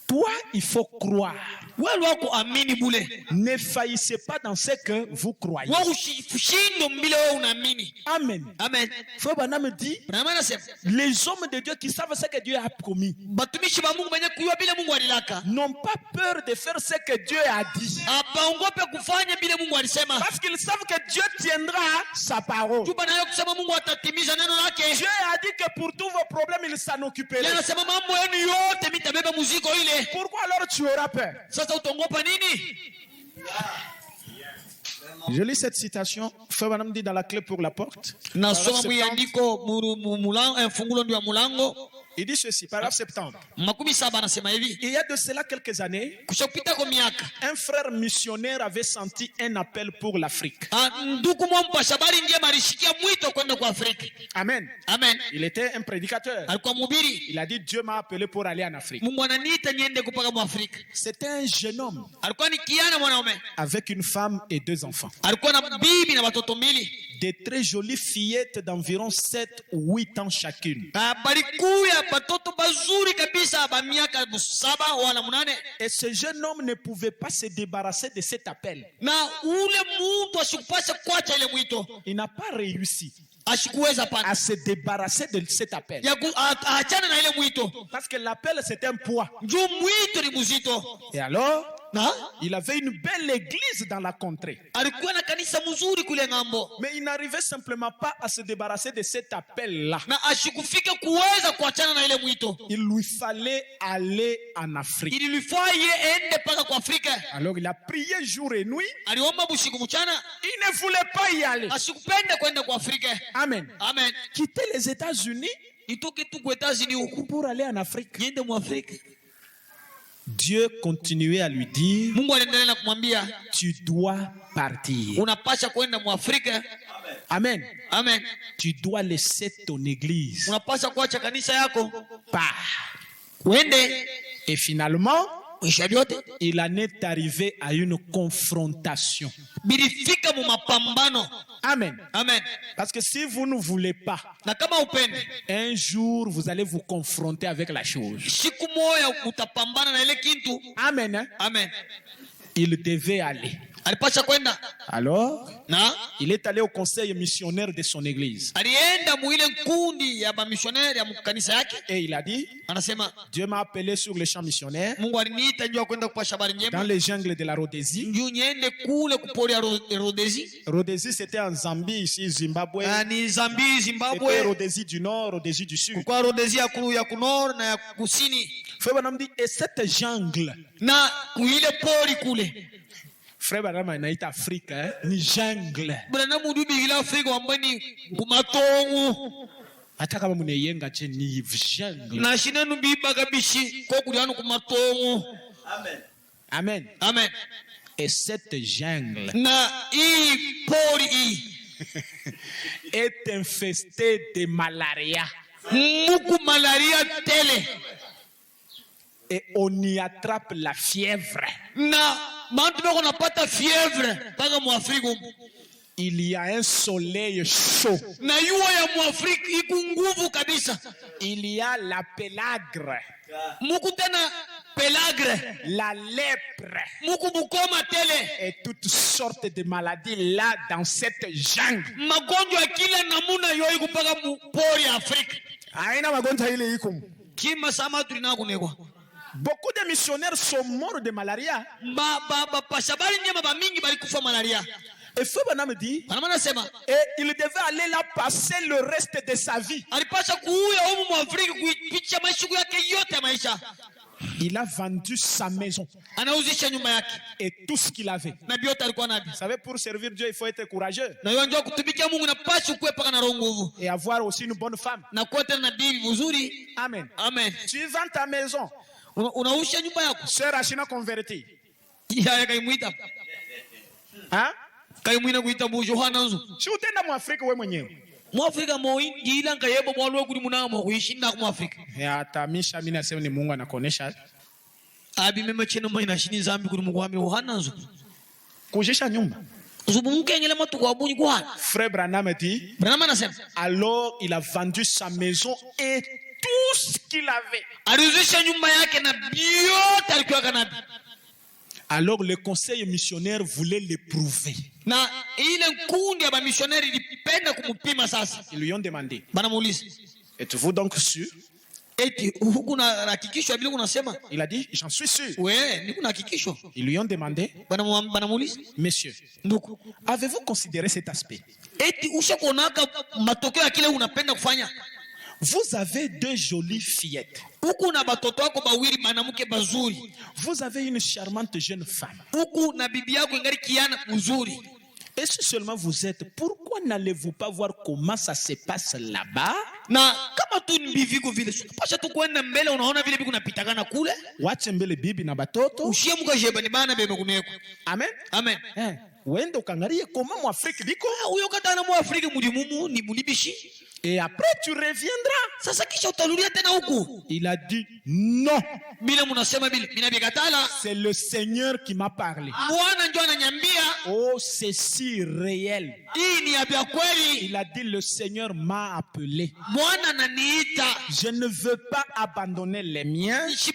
Toi, il faut croire. Wewe wako amini bule. Ne faillissez pas dans ce que vous croyez. Wewe ushindo mbile wewe unaamini. Amen. Amen. Frère Branham dit, Branham anasema les hommes de Dieu qui savent ce que Dieu a promis batumishi ba Mungu benye kuyua bile Mungu alilaka n'ont pas peur de faire ce que Dieu a dit. abaongope kufanya bile Mungu alisema. Parce qu'ils savent que Dieu tiendra sa parole. Juba nayo kusema Mungu atatimiza neno lake. Dieu a dit que pour tous vos problèmes, il s'en occuperait. Yeye anasema mambo yenu yote mitabeba muziko ile. Pourquoi alors tu auras peur? Sasa utongopa nini? Je lis cette citation. Frère Branham dit dans la clé pour la porte. Nasoma Paragraphe mwiandiko mulango fungulo ndio ya mulango Il dit ceci, paragraphe 70. 17 anasema hivi. Il y a de cela quelques années, Kushapita kwa miaka un frère missionnaire avait senti un appel pour l'Afrique. ndugu mwampasha habari njema alishikia mwito kwenda kwa Afrika. Amen. Amen. Il était un prédicateur. Alikuwa mhubiri. Il a dit, Dieu m'a appelé pour aller en Afrique. Mungu ananiita niende kupaka mu Afrika. C'était un jeune homme Alikuwa ni kijana mwanaume. avec une femme et 2 enfants. Alikuwa na bibi na watoto mbili. Des très jolies fillettes d'environ 7 ou 8 ans chacune. Balikuya batoto bazuri kabisa ba miaka 7 wala 8. Et ce jeune homme ne pouvait pas se débarrasser de cet appel. Na ule mtu asikupasha kuacha ile mwito. Il n'a pas réussi Asikuweza pana. à se débarrasser de cet appel. Ya achana na ile mwito. Parce que l'appel, c'est un poids. Njoo mwito ni mzito. Et alors, Na il avait une belle église dans la contrée. alikuwa na kanisa mzuri kule ngambo. Mais il n'arrivait simplement pas à se débarrasser de cet appel-là. Na ashikufika kuweza kuachana na ile mwito. Il lui fallait aller en Afrique. Ililifaa ye ende paka kwa Afrika. Alors il a prié jour et nuit. Aliomba busiku mchana. Il ne voulait pas y aller. Asikupenda kwenda kwa Afrika. Amen. Amen. Quitter les États-Unis Nitoke tu kwa États-Unis huku pour aller en Afrique. niende mu Afrika. Dieu continuait à lui dire, Mungu aliendelea na kumwambia tu dois partir. unapasha kwenda mu Afrika. Amen. Amen. Tu dois laisser ton église. Unapasha kuacha kanisa yako. Pars. Uende. Et finalement, Isha vyote. il en est arrivé à une confrontation. Bilifika mu mapambano. Amen. Amen. Parce que si vous ne voulez pas, Na kama upende, un jour, vous allez vous confronter avec la chose. siku moja utapambana na ile kintu. Amen. Hein? Amen. Il devait aller. Alipasha kwenda. Alors, Na il est allé au conseil missionnaire de son église. alienda mu ile kundi ya bamishoneri ya kanisa yake. Et il a dit, Anasema Dieu m'a appelé sur le champ missionnaire, Mungu aliniita njoo kwenda kupasha habari dans njema. les jungles de la Rhodésie. Njoo niende kule kupori ya Rhodesi. Rhodésie, c'était en Zambie, ici, Zimbabwe. Ni Zambia, C'était Zimbabwe. Rhodésie du Nord, Rhodésie du Sud. Kwa Rhodesi ya kunor na ya kusini. Frère Branham dit, et cette jungle, Na kuile pori kule. Frère Branham anaita Afrika, hein, ni jungle. Bwana mudu bigila Afrika wambani kumatongo. Hata kama muneyenga je ni jungle. Na shinenu biba kabishi ko kuliano kumatongo. Amen. Amen. Amen. Et cette jungle, Na hii pori hii est infesté de malaria. Muku malaria tele. Et on y attrape la fièvre. Na bantu beko napata fièvre paka mu Afrika. Il y a un soleil chaud. Na yuwa ya mu Afrika iku nguvu kabisa. Il y a la pelagre. Muku tena pelagre. La lèpre. Muku bukoma tele. Et toutes sortes de maladies là dans cette jungle. Magonjwa kila namuna yoyi kupaka mu pori Afrika. Aina magonjwa ile iko. Kima sama tulina kunekwa. Beaucoup de missionnaires sont morts de malaria. Pashabali nyema ba mingi bali kufa malaria. Et Feu Banam dit, et il devait aller là passer le reste de sa vie. Il a vendu sa maison et tout ce qu'il avait. Vous savez, pour servir Dieu, il faut être courageux et avoir aussi une bonne femme. Amen. Amen. Tu vends ta maison. Sœur Ashina convertie. Hein? Si vous êtes en Afrique, vous êtes Mwafrika moingira ngayebo mwalwe kuli munamo kuishinda ku Afrika. Ya tamisha mimi nasema ni Mungu anakuonesha. Abi meme chino maina shini zambi kuli mugwami uhanazo. Kujisha nyumba. Zubu mkengele matu kwa bunyi kwa. Frère Branham dit. Branham anasema. Alors il a vendu sa maison et tout ce qu'il avait. Aliuzisha nyumba yake na biote alikuwa kanabi. Alors le conseil missionnaire voulait l'éprouver. Na ile nkundi ya ba missionnaire ilipenda kumupima sasa. Ils lui ont demandé. Banamuuliza. Êtes-vous donc sûr? Eti huku na hakikisho bila unasema? Il a dit j'en suis sûr. Ouais, niko na hakikisho. Ils lui ont demandé. Banamuuliza. Monsieur, ndugu, avez-vous considéré cet aspect? Eti ushakuonaka matokeo ya kile unapenda kufanya? Vous avez deux jolies fillettes. Vous avez une charmante jeune femme. Et si seulement vous êtes, pourquoi n'allez-vous pas voir comment ça se passe là-bas? Wachembele bibi na batoto. Amen. Amen. Wende ukangarie comment mu Afrique biko. Et après tu reviendras. Il a dit non. C'est le Seigneur qui m'a parlé. Oh, c'est si réel. Il a dit le Seigneur m'a appelé. Je ne veux pas abandonner les miens. Je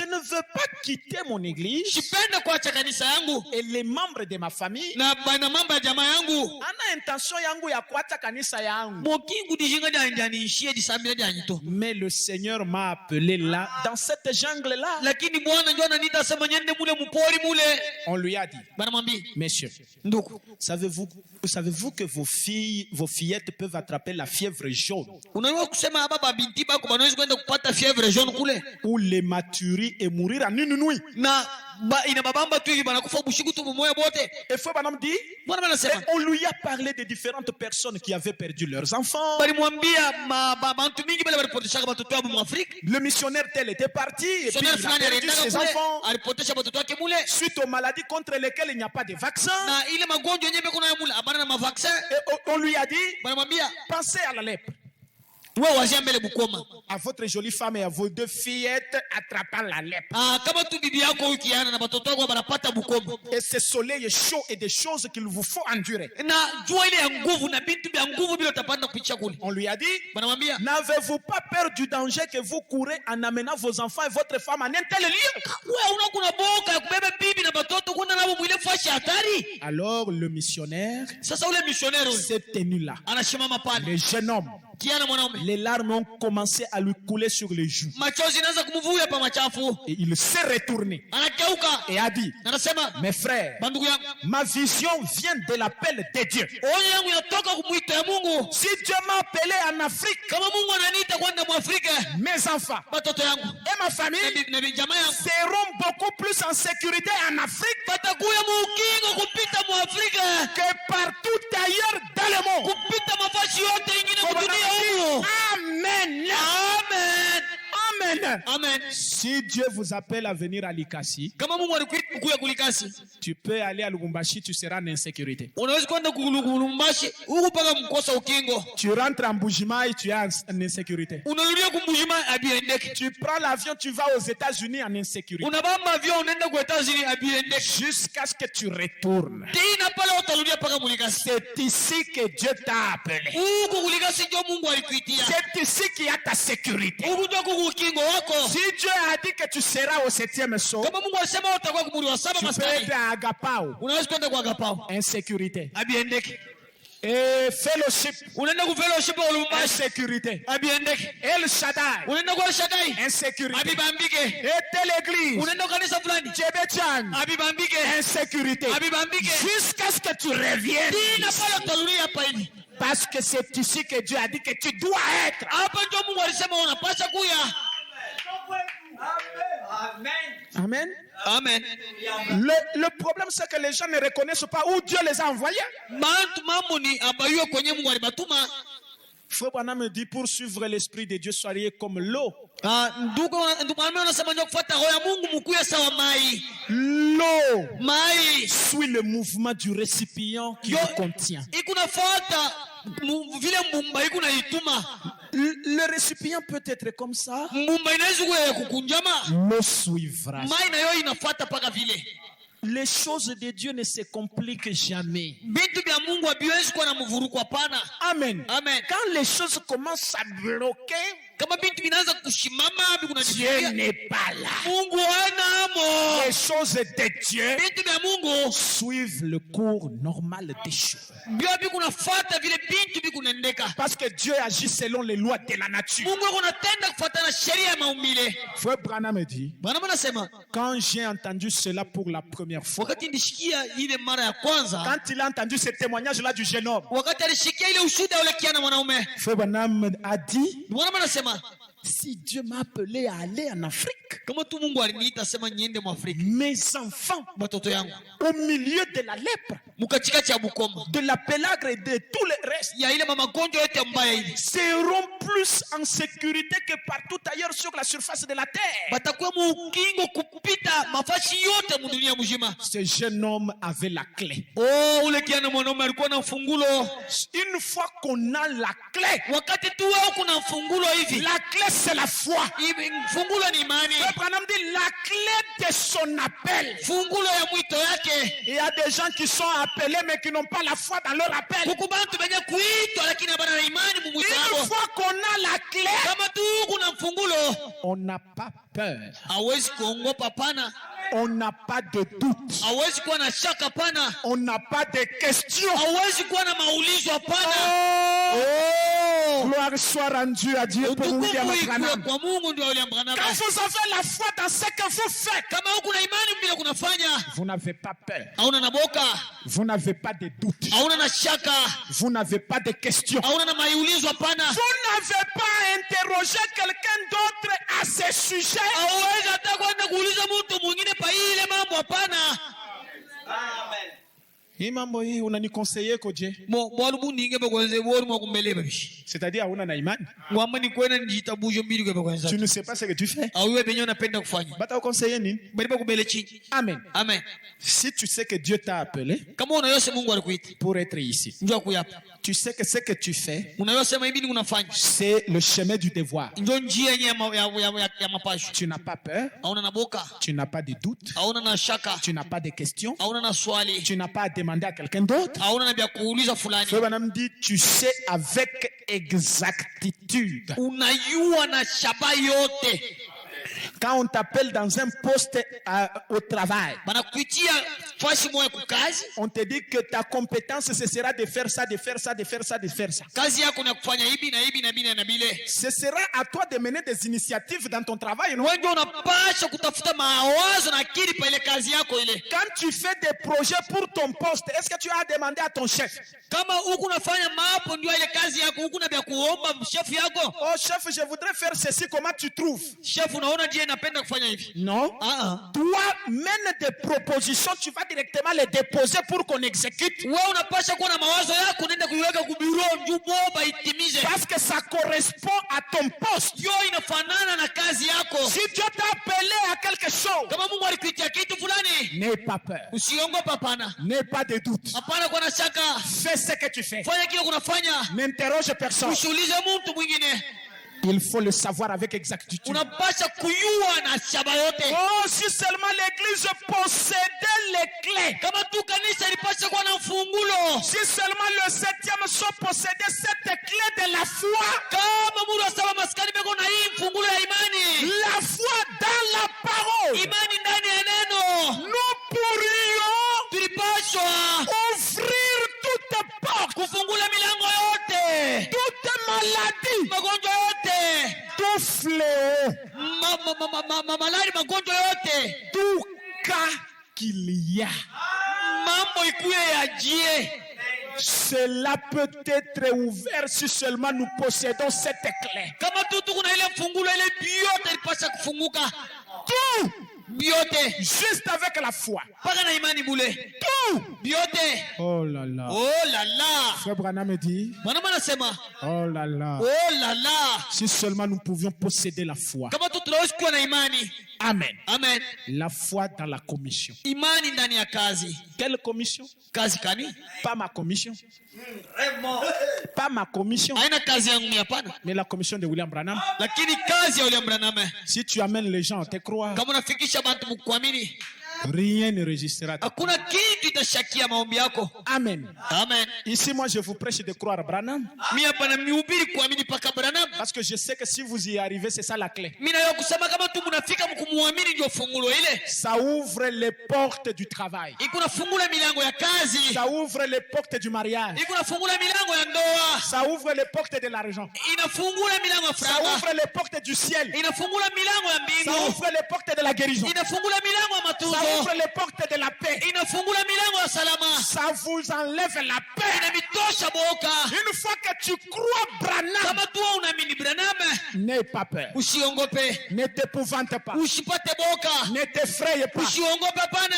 ne veux pas quitter mon église et les membres de ma famille. Intention yangu ya kuacha kanisa yangu. Mais le Seigneur m'a appelé là, dans cette jungle là. On lui a dit, messieurs, savez-vous que vos fillettes peuvent attraper la fièvre jaune? Ou les maturer et mourir en une nuit. Et faut dit, et on lui a parlé de différentes personnes qui avaient perdu leurs enfants. Le missionnaire tel était parti et puis il a perdu ses enfants suite aux maladies contre lesquelles il n'y a pas de vaccin. Et on lui a dit, pensez à la lèpre. À votre jolie femme et à vos deux fillettes attrapant la lèpre. Et ce soleil est chaud et des choses qu'il vous faut endurer. On lui a dit, n'avez-vous pas peur du danger que vous courez en amenant vos enfants et votre femme en un tel lieu? Alors le missionnaire s'est tenu là. Le jeune homme, les larmes ont commencé à lui couler sur les joues. Et il s'est retourné et a dit, mes frères, ma vision vient de l'appel de Dieu. Si Dieu m'a appelé en Afrique, mes enfants et ma famille seront beaucoup plus en sécurité en Afrique que partout ailleurs dans le monde. Amen. Amen. Amen. Amen. Si Dieu vous appelle à venir à Likasi, kama Mungu alikuita kuya kulikasi, tu peux aller à Lubumbashi, tu seras en insécurité. unaweza kwenda kulumbashi huko paka mkosa ukingo. Tu rentres en Bujimai, tu es en insécurité. Unarudia kumbujima abiendeke. Tu prends l'avion, tu vas aux États-Unis en insécurité. Unabamba avion unaenda kwa États-Unis abiendeke. Jusqu'à ce que tu retournes. Tena pale utarudia paka mulikasi. C'est ici que Dieu t'a appelé. Huko kulikasi ndio Mungu alikuitia. C'est ici qu'il y a ta sécurité. Huko ndio kukingo wako. Si Dieu a dit que tu seras au 7e saut, Kama Mungu alisema utakuwa kumuri wa 7 tu peux maskani. être à Agapao. Unaweza kwenda kwa Agapao. Insécurité. Abiendeke. Et fellowship. Unaenda ku fellowship wa Lubumbashi. Insécurité. Abiendeke. El Shaddai. Unaenda kwa Shaddai. Insécurité. Abibambike. Et telle église. Unaenda kanisa fulani. Tchebetchan. Abibambike. Insécurité. Abibambike. Jusqu'à ce que tu reviennes. Tena pale utarudia hapa hivi. Parce que c'est ici que Dieu a dit que tu dois être. Hapa ndio Mungu alisema unapaswa kuya. Amen. Amen. Le problème, c'est que les gens ne reconnaissent pas où Dieu les a envoyés. Bantu mambo ni abayuwa kwenye Mungu alibatuma. Frère Branham me dit, pour suivre l'esprit de Dieu, soyez comme l'eau. Ndugu anasema ndio kufuata roho ya Mungu mkuya sawa mai. L'eau Mai suit le mouvement du récipient qui le contient. ikunafuata vile mbumba ikunaituma. Le récipient peut être comme ça. Mbumba inaweza kuwa kukunjama. L'eau suivra. Mai nayo inafuata paka vile. Les choses de Dieu ne se compliquent jamais. Vitu vya Mungu haviwezi kuwa na mvuruko hapana. Amen. Amen. Quand les choses commencent à bloquer, Kama vitu vinaanza kushimama hivi kuna Dieu n'est pas là. Mungu hanamo. Les choses de Dieu Vitu vya Mungu suivent le cours normal des choses. bio vikunafuata vile vitu vikunaendeka. Parce que Dieu agit selon les lois de la nature. Mungu anatenda kufuatana sheria ya maumbile. Frère Branham dit, Bwana anasema quand j'ai entendu cela pour la première fois, wakati nishikia ile mara ya kwanza, quand il a entendu ce témoignage-là du jeune homme, wakati alishikia ile ushuhuda ule kijana mwanaume, Frère Branham a dit, Bwana anasema si Dieu m'a appelé à aller en Afrique, kama tu Mungu aliniita sema niende mu Afrika, mes enfants, watoto yangu au milieu de la lèpre, mukachikachi ya Bukoma, de la pélagre et de tout le reste, ya ile magonjwa yote mbaya ile, seront plus en sécurité que partout ailleurs sur la surface de la terre. batakuwa mukingo kupita mafasi yote mu dunia mzima. Ce jeune homme avait la clé. Oh, ule kijana mwanaume alikuwa na fungulo. Une fois qu'on a la clé, Wakati tu wewe kuna fungulo hivi, la clé c'est la foi. fungulo ni imani. Abraham dit la clé de son appel. Fungulo ya mwito yake. Il y a des gens qui sont appelés mais qui n'ont pas la foi dans leur appel. Huku bantu benye kuitwa lakini habana na imani mu mwito Une wao. fois qu'on a la clé, Kama tu kuna fungulo, on n'a pas peur. hawezi kuongopa pana, On n'a pas de doute. hawezi kuwa na shaka pana, On n'a pas de questions. hawezi kuwa na maulizo pana. Oh, gloire soit rendue à Dieu pour William Utukufu ikuwe Branham. kwa Mungu ndio William Branham. Quand vous avez la foi dans ce que vous faites, Kama huku na imani vile kunafanya, vous n'avez pas peur. hauna na boka, Vous n'avez pas de doute. hauna na shaka, Vous n'avez pas de questions. hauna na maulizo pana. Vous n'avez pas interrogé quelqu'un d'autre à ce sujet. Hauwezi hata kwenda kuuliza mtu mwingine pa ile mambo hapana. Hii mambo hii unaniconseiller koje? Mwalubu ninge bakwenze bori mwakumbeleba bishi. C'est-à-dire hauna na imani. Ngwamba ni kwenda nijitabujo mbili kwa bakwenza. Tu ne sais pas ce que tu fais. Au wewe benyo napenda kufanya. Bata conseiller nini? Bali bakubele chini. Amen. Amen. Si tu sais que Dieu t'a appelé Kama unayose Mungu alikuita, pour être ici, njoo kuyapa. tu sais que ce que tu fais, Unayosema hivi ni unafanya. c'est le chemin du devoir. Njoo njia yenye ya mapasho. Tu n'as pas peur, Hauna na boka, tu n'as pas de doute, hauna na shaka, tu n'as pas de questions, hauna na swali, tu n'as pas à demander à quelqu'un d'autre. hauna na vya kuuliza fulani. Frère Branham dit, tu sais avec exactitude. Unayua na shaba yote. Quand on t'appelle dans un poste au travail, Banakuitia fasi moja kukazi. on te dit que ta compétence, ce sera de faire ça, de faire ça, de faire ça, de faire ça. Kazi yako ni kufanya hivi na hivi na hivi na bile. Ce sera à toi de mener des initiatives dans ton travail, non? Wewe ndio unapaswa kutafuta mawazo na akili pa ile kazi yako ile. Quand tu fais des projets pour ton poste, est-ce que tu as demandé à ton chef? Kama huku unafanya mapo ndio ile kazi yako, huku na vya kuomba chef yako. Oh chef, je voudrais faire ceci, comment tu trouves? Chef unaona je napenda kufanya hivi. Non. Toi, mène des propositions, tu vas directement les déposer pour qu'on exécute. Wewe unapasha kuwa na mawazo yako, nenda kuiweka ku bureau njubo baitimize. Parce que ça correspond à ton poste. Yo inafanana na kazi yako. Si Dieu t'a appelé à quelque chose, Kama Mungu alikuitia kitu fulani, n'aie pas peur. usiongope hapana. N'aie pas de doute. Hapana kuwa na shaka. Fais ce que tu fais. Fanya kile unafanya. N'interroge personne. Usiulize mtu mwingine. Il faut le savoir avec exactitude. Unapasha kuyua na shaba yote. Oh, si seulement l'église possédait les clés. Kama tu kanisa ilipasha kuwa na mfungulo. Si seulement le 7e son possédait cette clé de la foi. Kama Mungu asaba maskani beko na hii mfungulo ya imani. La foi dans la parole. Imani ndani ya neno. Nous pourrions Tulipashwa ouvrir toutes portes. kufungula milango yote. Toute maladie. Magonjwa yote. Tout fléau. Malari magonjwa yote. Tout cas qu'il y a. Mambo ikuye ya jie. Cela peut être ouvert si seulement nous possédons cette clé. Kama tu kuna ile mfungulo ile biote ilipasha kufunguka. Tout. Biote. Juste avec la foi. Paka na imani bule. Tout. Biote. Oh là là. Oh là là. Frère Branham me dit. Bwana anasema. Oh là là. Oh là là. Si seulement nous pouvions posséder la foi. Kama tu tunaweza kuwa na imani. Amen. Amen. La foi dans la commission. Imani ndani ya kazi. Quelle commission? Kazi kani? Pas ma commission. Pas ma commission. Haina kazi yangu mimi hapana. Mais la commission de William Branham. Lakini kazi ya William Branham. Si tu amènes les gens à te croire, Kama unafikisha watu kuamini, rien ne résistera. hakuna kitu itashakia maombi yako. Amen. Amen. Ici, moi, je vous prêche de croire à Branham. Mimi hapa na mihubiri kuamini paka Branham. Parce que je sais que si vous y arrivez, c'est ça la clé. Mimi nayo kusema kama tu mnafika mkumuamini ndio fungulo ile. Ça ouvre les portes du travail. Ikuna fungula milango ya kazi. Ça ouvre les portes du mariage. Ikuna fungula milango ya ndoa. Ça ouvre les portes de l'argent. Inafungula milango ya Ça faranga. ouvre les portes du ciel. Inafungula milango ya Ça mbingu. ouvre les portes de la guérison. Inafungula milango ya Ça matunzo. ouvre les portes de la paix. Inafungula milango ya salama. Ça vous enlève la paix. Inamitosha boka. Une fois que tu crois Branham, Kama tu unaamini Branham, n'aie pas peur. usiongope. Ne t'épouvante pas. Usipate boka. Ne t'effraie pas. Usiongope hapana.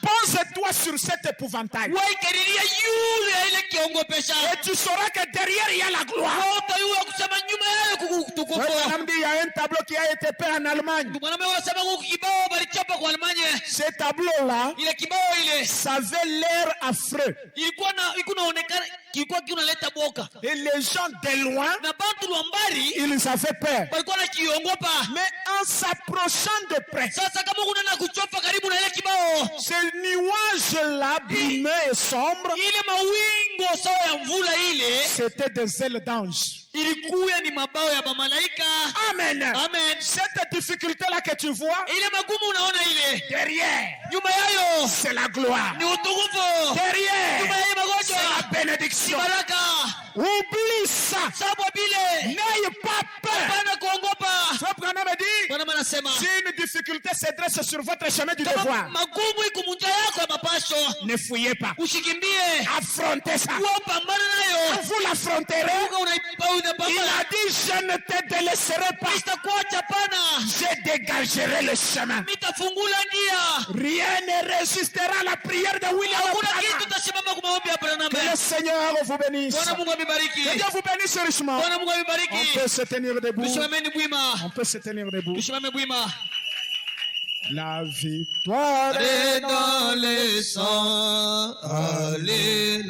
Pose-toi sur cet épouvantail. Waikariria yule ile kiongopesha. Et tu sauras que derrière il y a la gloire. Wote yule kusema nyuma yale kutukufu. Branham dit il y a un tableau qui a été peint en Allemagne. Mwanaume wanasema huko kibao balichapa kwa Alemania. Ce tableau-là, Ile kibao ile ça avait l'air affreux. ilikuwa inaonekana kilikuwa kinaleta boka. Et les gens de loin, Na bantu wa mbali ils avaient peur. walikuwa nakiongopa. Mais en s'approchant de près, Sasa kama unaenda kuchopa karibu na ile kibao, ce nuage-là, brumeux et sombre, ile mawingu sawa ya mvula ile c'était des ailes d'ange. ilikuwa ni mabao ya malaika. Amen. Amen. Cette difficulté-là que tu vois, Ile magumu unaona ile derrière, nyuma yayo c'est la gloire. ni utukufu. Derrière, Nyuma ya magonjwa c'est la ni bénédiction. baraka. Oublie ça. Sababu bile N'aie pas peur. hapana kuongopa. Frère Branham me dit, Bwana anasema si une difficulté se dresse sur votre chemin du kama devoir, magumu iko munja yako ya mapasho, ne fouillez pas. usikimbie. Affrontez ça. Wewe pambana nayo. Vous l'affronterez. Uga Il unapambana. a dit, je ne te délaisserai pas. Sitakuacha pana. Je dégagerai le chemin. Mitafungula njia. Rien ne résistera à la prière de William Hakuna kitu Branham. tasimama kwa maombi ya Branham. Que le Seigneur vous bénisse. Bwana Mungu amebariki. Que Dieu vous bénisse richement. Bwana Mungu On amebariki. peut se tenir debout. Tusimameni bwima. On peut se tenir debout. Tusimame bwima. La victoire Et dans les sangs, alléluia.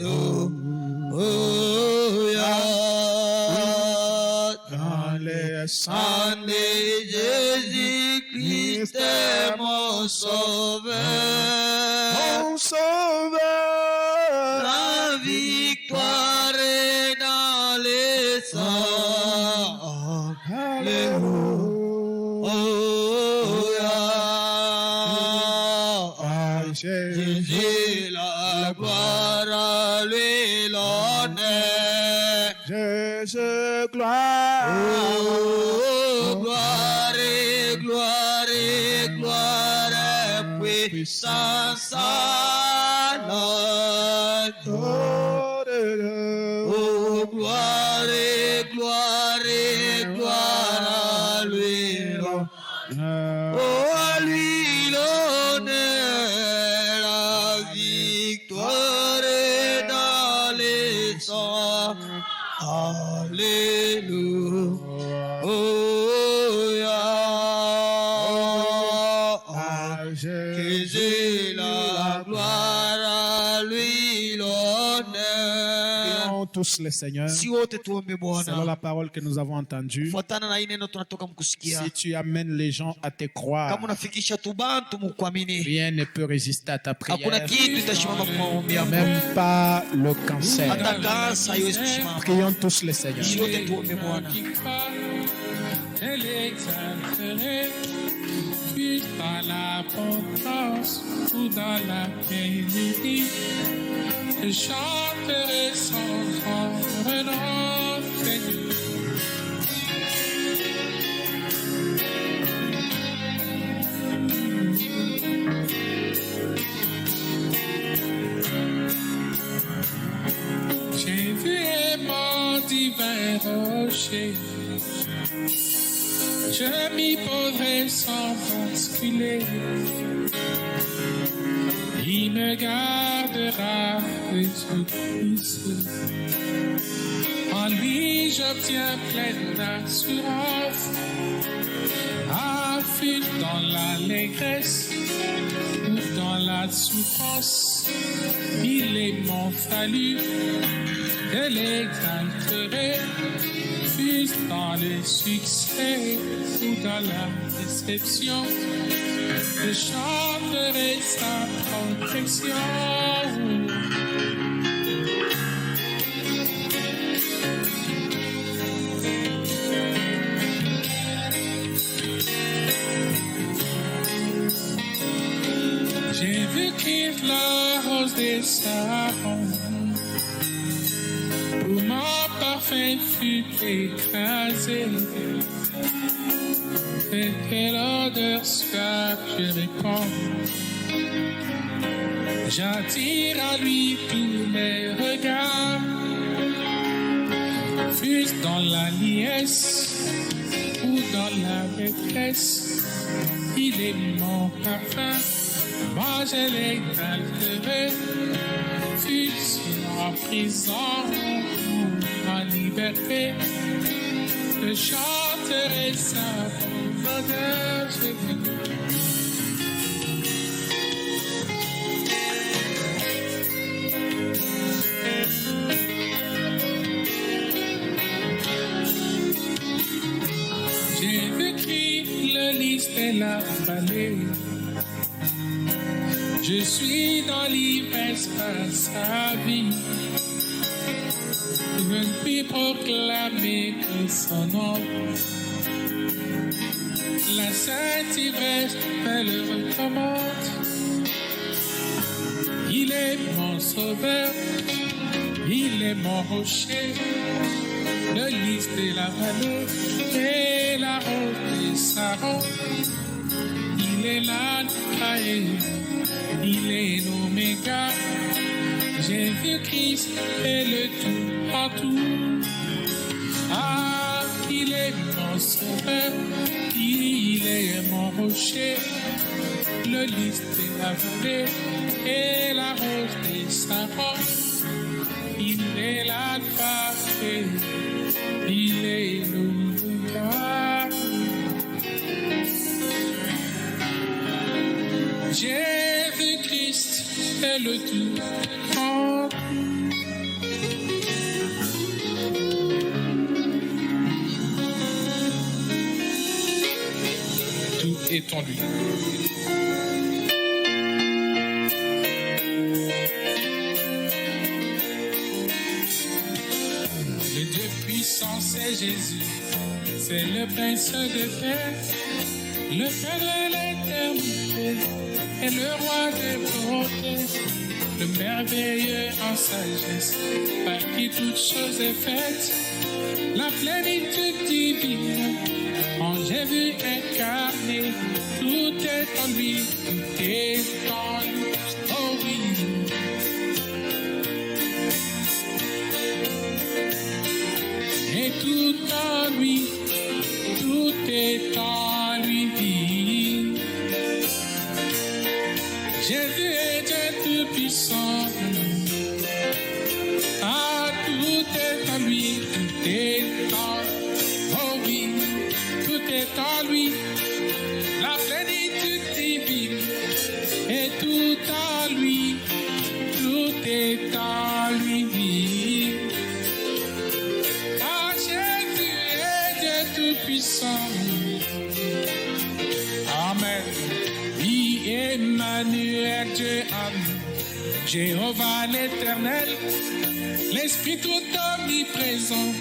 dans les sangs. Sang de Jésus-Christ est mon sauveur. Mon sauveur. La victoire est dans les sangs, alléluia. Jésus, la gloire à lui l'honneur. Jésus, gloire. Oh, gloire et gloire et gloire et puissance à notre. Oh, gloire et gloire et gloire à lui. Que j'ai la gloire à lui l'honneur. Prions tous les seigneurs. Si wote tuombe Selon Bwana la parole que nous avons entendue, fuatana na hii neno tunatoka mkusikia. si tu amènes les gens à te croire, Kama unafikisha tu bantu mukuamini, rien ne peut résister à ta hakuna prière, kitu itashimama kwa maombi yako. même pas le cancer. Hata kansa haiwezi kusimama. Prions tous les seigneurs. Si wote tuombe Bwana. Elle exalterait, puis dans l'abondance ou dans la pénurie. Je chanterai son nom Seigneur. J'ai vu mon divin rocher. Je m'y poserai sans basculer. Il me gardera de toute puissance. En lui j'obtiens pleine assurance. Affût dans l'allégresse ou dans la souffrance. Il est mon salut. Je l'exalterai. Fût-ce dans le succès ou dans la déception, je chanterai sa protection. J'ai vu qu'il la rose des Sarons. Où mon parfum fut écrasé, et quelle odeur suave je répands. J'attire à lui tous mes regards, fût-ce dans la liesse ou dans la maîtresse. Il est mon parfum, moi je l'exalterai, fût-ce en prison ou en liberté, je chanterai sa bonheur. J'ai vu qu'il le lys de la vallée. Je suis dans l'ivresse par sa vie. Je ne puis proclamer que son nom. La sainte ivresse me le recommande. Il est mon sauveur, il est mon rocher, le lys de la vallée et la rose des Sarons. Il est l'alpha et il est l'oméga. J'ai vu Christ et le tout en tout. Ah, il est mon sauveur, il est mon rocher, le lys de la vallée et la rose des Sarons. Il est l'alpha et il est l'oméga. J'ai vu Christ et le tout en tout. Tout est en lui. Le Dieu puissant, c'est Jésus, c'est le Prince de paix, le Père de l'éternité et le Roi des beautés, le merveilleux en sagesse, par qui toute chose est faite, la plénitude divine, en j'ai vu incarné, tout est en lui, tout est en lui, oh oui. Et tout en lui, tout est en lui. Jésus est Dieu tout puissant. Ah, tout est en lui. est en, oh oui, tout est en lui. La plénitude divine est tout en lui. Tout est en lui. Car Jésus est Dieu Tout-Puissant. Amen. Oui, Emmanuel, Dieu aime. Jéhovah l'Éternel, l'Esprit tout omniprésent,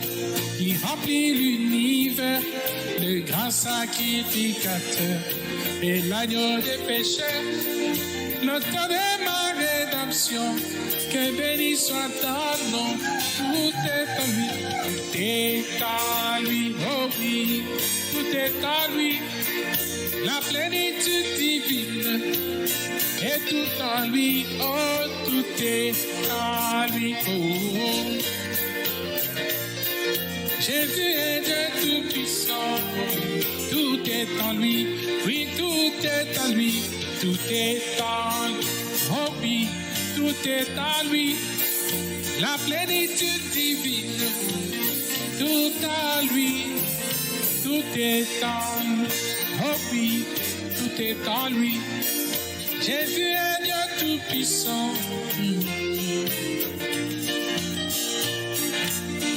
qui remplit l'univers, le grand sacrificateur et l'agneau des pécheurs, l'auteur de ma rédemption, que béni soit ton nom, tout est en lui, tout est en lui, oh oui, tout est en lui, la plénitude divine est tout en lui, oh, tout est en lui, oh. Jésus est Dieu Tout-Puissant, tout est en lui, oui, tout est en lui, tout est en lui, oh oui, tout est en lui, la plénitude divine, tout en lui, tout est en lui, oh oui, tout est en lui. Jésus est Dieu Tout-Puissant.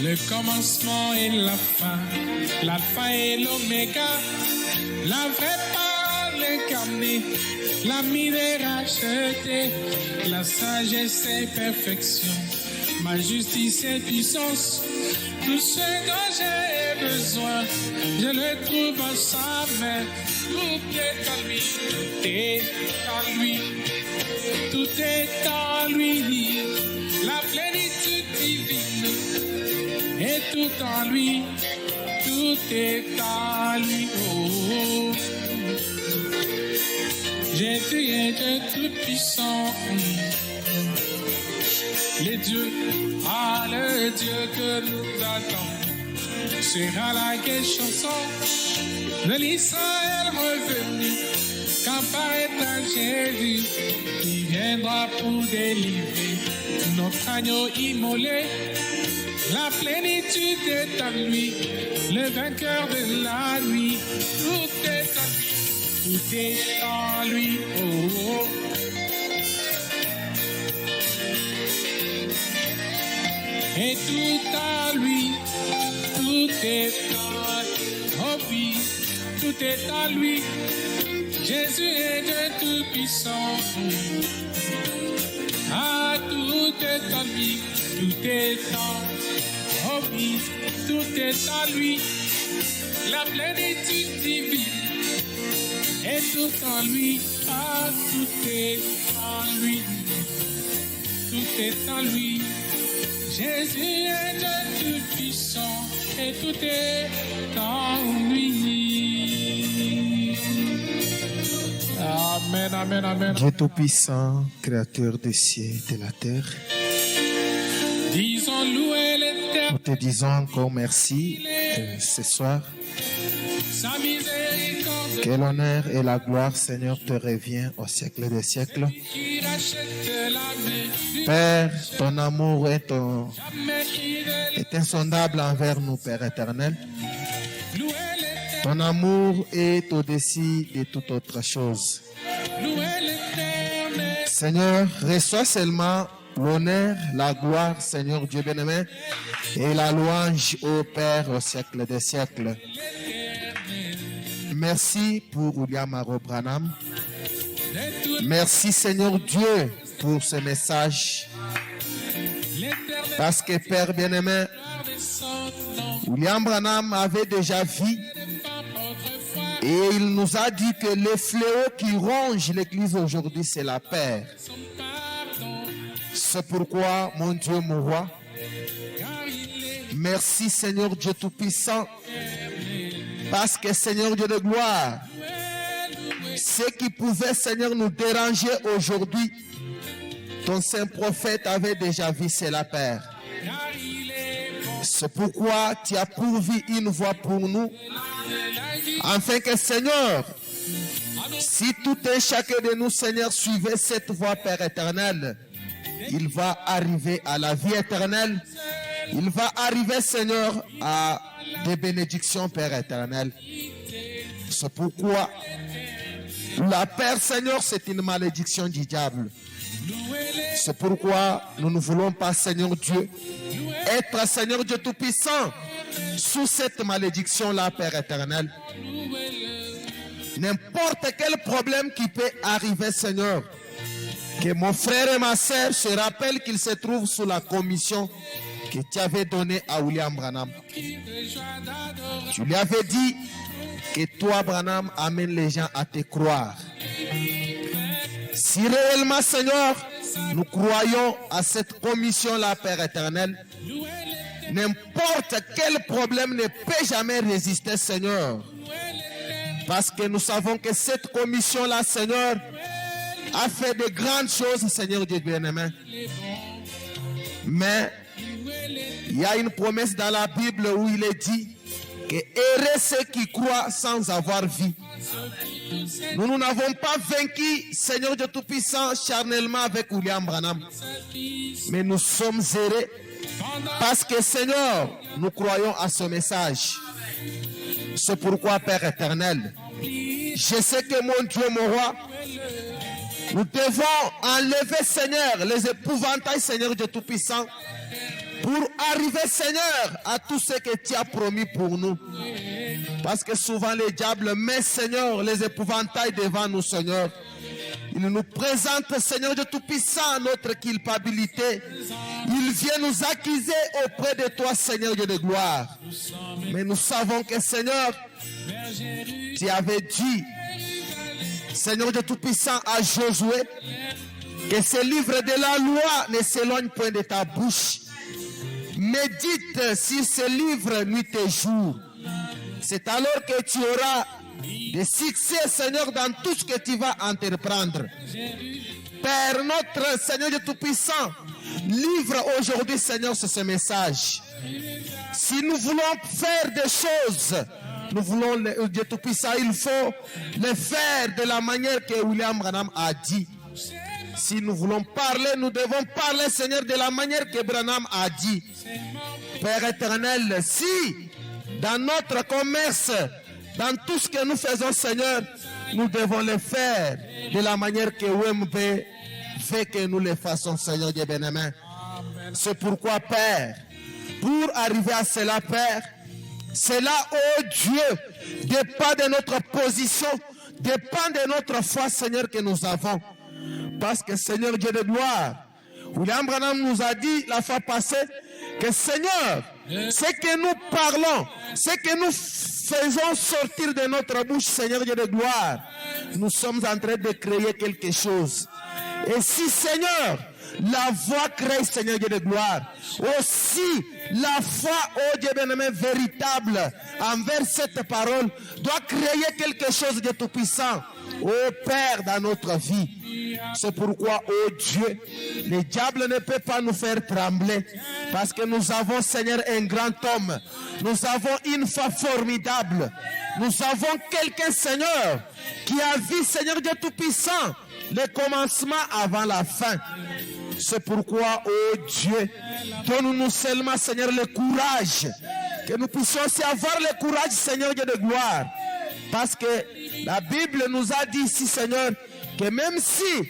Le commencement et la fin, l'alpha et l'oméga, la vraie parole incarnée, l'ami des rachetés, la sagesse et perfection, ma justice et puissance, tout ce dont j'ai besoin, je le trouve en sa main. Tout est en lui, tout est en lui, tout est en lui, la plénitude divine est tout en lui, tout est en lui, oh. Jésus est Dieu Tout-Puissant, le Dieu que nous attendons, sera la guerre chanson de l'Israël revenu, quand paraîtra Jésus, qui viendra pour délivrer notre agneau immolé. La plénitude est en lui, le vainqueur de la nuit. Tout est en lui, tout est en lui, oh, oh. Et tout en lui, tout est en lui, oh oui, tout est en lui. Jésus est Dieu Tout-Puissant. Ah, tout est en lui, tout est en lui. Oh oui, tout est en lui, la plénitude divine est tout en lui, ah, tout est en lui, tout est en lui. Jésus est Dieu Tout-Puissant et tout est en lui. Amen, amen, amen. Dieu Tout-Puissant, Créateur des cieux et de la terre, Disons louer l'Éternel. nous te disons encore merci ce soir. Sa miséricorde Que l'honneur et la gloire, Seigneur, te revient au siècle des siècles. qui rachète la main. Père, ton amour est Jamais fidèle. insondable envers nous, Père éternel. Louez l'Éternel. Ton amour est au-dessus de toute autre chose. Louez l'Éternel. Seigneur, reçois seulement l'honneur, la gloire, Seigneur Dieu bien-aimé, et la louange au Père au siècle des siècles. Merci pour William Aro Branham. Merci, Seigneur Dieu, pour ce message. Parce que, Père bien-aimé, William Branham avait déjà vu et il nous a dit que le fléau qui ronge l'Église aujourd'hui, c'est la peur. C'est pourquoi, mon Dieu, mon roi, merci Seigneur Dieu Tout-Puissant, parce que Seigneur Dieu de gloire, ce qui pouvait Seigneur nous déranger aujourd'hui, ton saint prophète avait déjà vu, c'est la peur. C'est pourquoi tu as pourvu une voie pour nous, afin que Seigneur, si tout un chacun de nous, Seigneur, suivait cette voie, Père éternel, il va arriver à la vie éternelle il va arriver, Seigneur, à des bénédictions, Père éternel. C'est pourquoi la peur, Seigneur, c'est une malédiction du diable. C'est pourquoi nous ne voulons pas, Seigneur Dieu, être, Seigneur Dieu Tout-Puissant, sous cette malédiction-là, Père éternel. N'importe quel problème qui peut arriver, Seigneur, que mon frère et ma sœur se rappellent qu'ils se trouvent sous la commission que tu avais donnée à William Branham. Tu lui avais dit que toi, Branham, amène les gens à te croire. Si réellement, Seigneur, nous croyons à cette commission-là, Père éternel, n'importe quel problème ne peut jamais résister, Seigneur. Parce que nous savons que cette commission-là, Seigneur, a fait de grandes choses, Seigneur Dieu bien-aimé. Mais il y a une promesse dans la Bible où il est dit que heureux ceux qui croient sans avoir vu. Nous n'avons pas vaincu, Seigneur Dieu Tout-Puissant, charnellement avec William Branham. Mais nous sommes heureux parce que, Seigneur, nous croyons à ce message. C'est pourquoi, Père éternel, je sais que mon Dieu, mon roi, nous devons enlever, Seigneur, les épouvantails, Seigneur Dieu Tout-Puissant, pour arriver, Seigneur, à tout ce que tu as promis pour nous. Parce que souvent les diables mettent, Seigneur, les épouvantails devant nous, Seigneur. Il nous présente, Seigneur Dieu Tout-Puissant, notre culpabilité. Il vient nous accuser auprès de toi, Seigneur Dieu de gloire. Mais nous savons que, Seigneur, tu avais dit, Seigneur Dieu Tout-Puissant, à Josué, que ce livre de la loi ne s'éloigne point de ta bouche. Médite sur ce livre nuit et jour. C'est alors que tu auras des succès, Seigneur, dans tout ce que tu vas entreprendre. Père, notre Seigneur Dieu Tout-Puissant, livre aujourd'hui, Seigneur, ce message. Si nous voulons faire des choses, nous voulons, Dieu Tout-Puissant, il faut le faire de la manière que William Branham a dit. Si nous voulons parler, nous devons parler, Seigneur, de la manière que Branham a dit. Père éternel, si dans notre commerce, dans tout ce que nous faisons, Seigneur, nous devons le faire de la manière que WMB fait que nous le fassons, Seigneur Dieu bien-aimé. C'est pourquoi, Père, pour arriver à cela, Père, cela, oh Dieu, dépend de notre position, dépend de notre foi, Seigneur, que nous avons. Parce que, Seigneur Dieu de gloire, William Branham nous a dit la fois passée que, Seigneur, ce que nous parlons, ce que nous faisons sortir de notre bouche, Seigneur Dieu de gloire, nous sommes en train de créer quelque chose. Et si, Seigneur, la voix crée, Seigneur Dieu de gloire, aussi la foi, oh Dieu bien-aimé, véritable envers cette parole doit créer quelque chose de tout-puissant, oh Père, dans notre vie. C'est pourquoi, oh Dieu, le diable ne peut pas nous faire trembler, parce que nous avons, Seigneur, un grand homme, nous avons une foi formidable, nous avons quelqu'un, Seigneur, qui a vu, Seigneur Dieu tout-puissant, le commencement avant la fin. C'est pourquoi, oh Dieu, donne-nous seulement, Seigneur, le courage, que nous puissions aussi avoir le courage, Seigneur Dieu de gloire, parce que la Bible nous a dit ici, Seigneur, que même si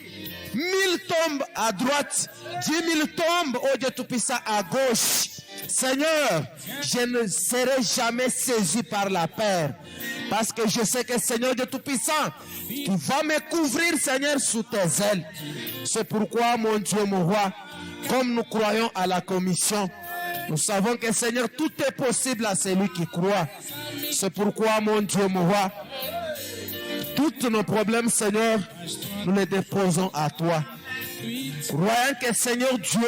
1000 tombent à droite, 10 000 tombent, oh Dieu tout-puissant, à gauche, Seigneur, je ne serai jamais saisi par la peur. Parce que je sais que, Seigneur Dieu tout-puissant, tu vas me couvrir, Seigneur, sous tes ailes. C'est pourquoi, mon Dieu, mon roi, comme nous croyons à la commission, nous savons que, Seigneur, tout est possible à celui qui croit. C'est pourquoi, mon Dieu, mon roi, tous nos problèmes, Seigneur, nous les déposons à toi. Croyant que, Seigneur Dieu,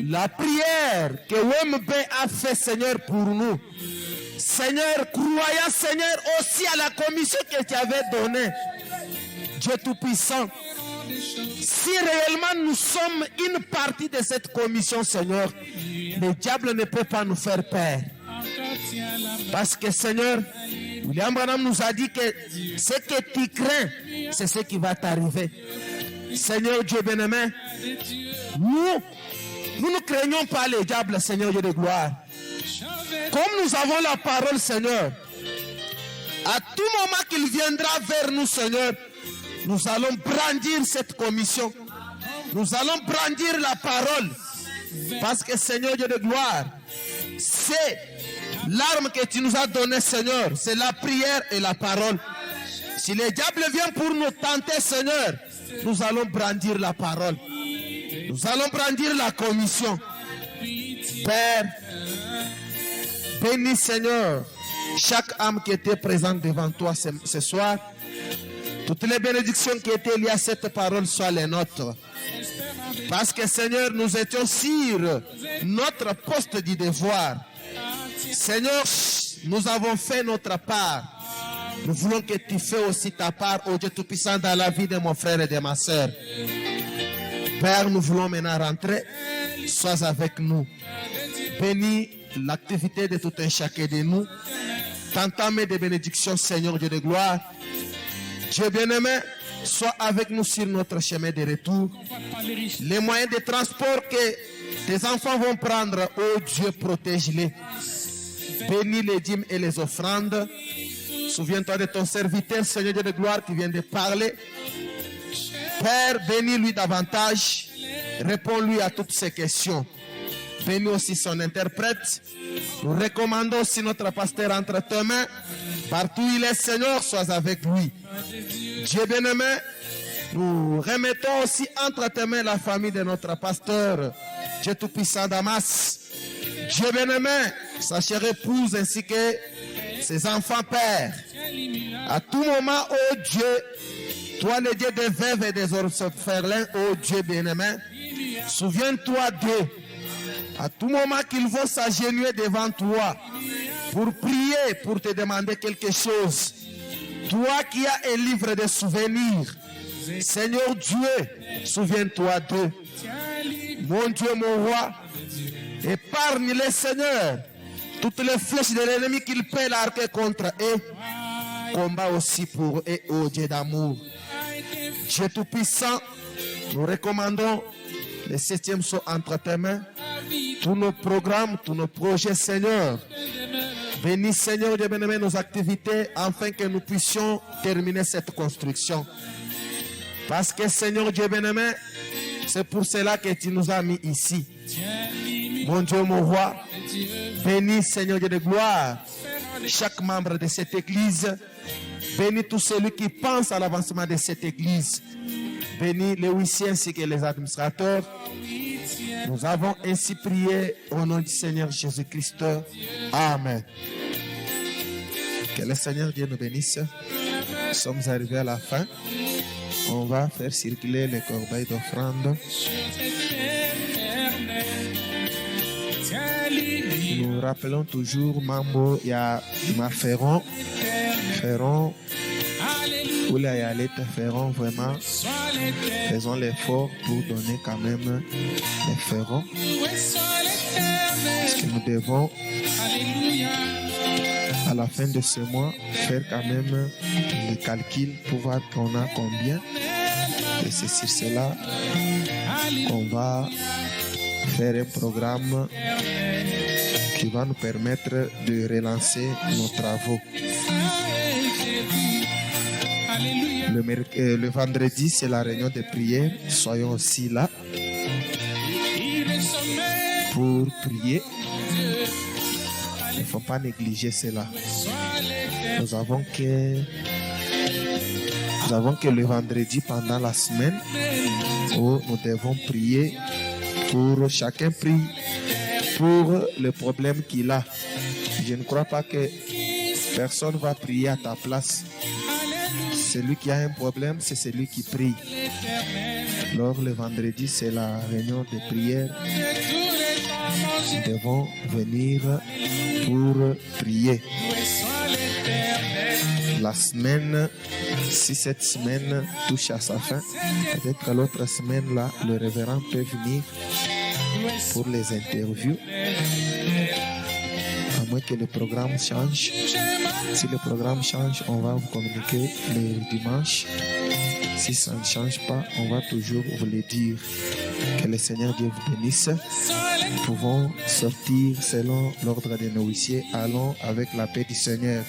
la prière que WMB a fait, Seigneur, pour nous, Seigneur, croyant, Seigneur, aussi à la commission que tu avais donnée, Dieu Tout-Puissant, si réellement nous sommes une partie de cette commission, Seigneur, le diable ne peut pas nous faire peur. Parce que, Seigneur, William Branham nous a dit que ce que tu crains, c'est ce qui va t'arriver. Seigneur Dieu bien-aimé, nous Nous ne craignons pas les diables, Seigneur Dieu de gloire. Comme nous avons la parole, Seigneur, à tout moment qu'il viendra vers nous, Seigneur, nous allons brandir cette commission. Nous allons brandir la parole. Parce que, Seigneur Dieu de gloire, c'est l'arme que tu nous as donnée, Seigneur. C'est la prière et la parole. Si les diables viennent pour nous tenter, Seigneur, nous allons brandir la parole. Nous allons brandir la commission. Père, bénis, Seigneur, chaque âme qui était présente devant toi ce soir. Toutes les bénédictions qui étaient liées à cette parole soient les nôtres. Parce que, Seigneur, nous étions sur notre poste du devoir. Seigneur, nous avons fait notre part. Nous voulons que tu fasses aussi ta part, ô Dieu Tout-Puissant, dans la vie de mon frère et de ma soeur. Père, nous voulons maintenant rentrer. Sois avec nous. Bénis l'activité de tout un chacun de nous. T'entamer des bénédictions, Seigneur Dieu de gloire. Dieu bien-aimé, sois avec nous sur notre chemin de retour. Les moyens de transport que tes enfants vont prendre, ô Dieu, protège-les. Bénis les dîmes et les offrandes. Souviens-toi de ton serviteur, Seigneur Dieu de gloire, qui vient de parler. Père, bénis-lui davantage. Réponds-lui à toutes ces questions. Bénis aussi son interprète. Nous recommandons aussi notre pasteur entre tes mains. Partout où il est, Seigneur, sois avec lui. Dieu bien-aimé, nous remettons aussi entre tes mains la famille de notre pasteur, Dieu Tout-Puissant Damas. Dieu bien-aimé, sa chère épouse ainsi que ses enfants, Père. À tout moment, ô Dieu, toi le Dieu des veuves et des orphelins, ô Dieu bien-aimé, souviens-toi d'eux. À tout moment qu'ils vont s'agenouiller devant toi pour prier, pour te demander quelque chose. Toi qui as un livre de souvenirs, Seigneur Dieu, souviens-toi d'eux. Mon Dieu, mon roi, épargne-les, Seigneur. Toutes les flèches de l'ennemi qu'il peut l'arquer contre eux. Combat aussi pour eux, ô Dieu d'amour. Dieu Tout-Puissant, nous recommandons le 7e saut entre tes mains. Tous nos programmes, tous nos projets, Seigneur. Bénis, Seigneur Dieu bien-aimé, nos activités, afin que nous puissions terminer cette construction. Parce que, Seigneur Dieu bien-aimé, c'est pour cela que tu nous as mis ici. Mon Dieu, mon roi, bénis, Seigneur Dieu de gloire, chaque membre de cette église. Bénis tout celui qui pense à l'avancement de cette église. Bénis les huissiers ainsi que les administrateurs. Nous avons ainsi prié au nom du Seigneur Jésus-Christ. Amen. Que le Seigneur Dieu nous bénisse. Nous sommes arrivés à la fin. On va faire circuler les corbeilles d'offrande. Nous rappelons toujours Mambo, il y a Ferron. Ferron, où il y a l'État Ferron, vraiment. Faisons l'effort pour donner quand même les ferrons. Parce que nous devons, à la fin de ce mois, faire quand même les calculs pour voir qu'on a combien. Et c'est sur cela qu'on va faire un programme qui va nous permettre de relancer nos travaux. Le vendredi, c'est la réunion de prière. Soyons aussi là pour prier. Il ne faut pas négliger cela. Nous avons que le vendredi pendant la semaine où nous devons prier pour chacun prie pour le problème qu'il a. Je ne crois pas que personne va prier à ta place. Celui qui a un problème, c'est celui qui prie. Alors le vendredi, c'est la réunion de prière. Nous devons venir pour prier. La semaine, si cette semaine touche à sa fin, peut-être que l'autre semaine, là, le révérend peut venir pour les interviews. À moins que le programme change. Si le programme change, on va vous communiquer le dimanche. Si ça ne change pas, on va toujours vous le dire. Que le Seigneur Dieu vous bénisse. Nous pouvons sortir selon l'ordre des nourriciers. Allons avec la paix du Seigneur.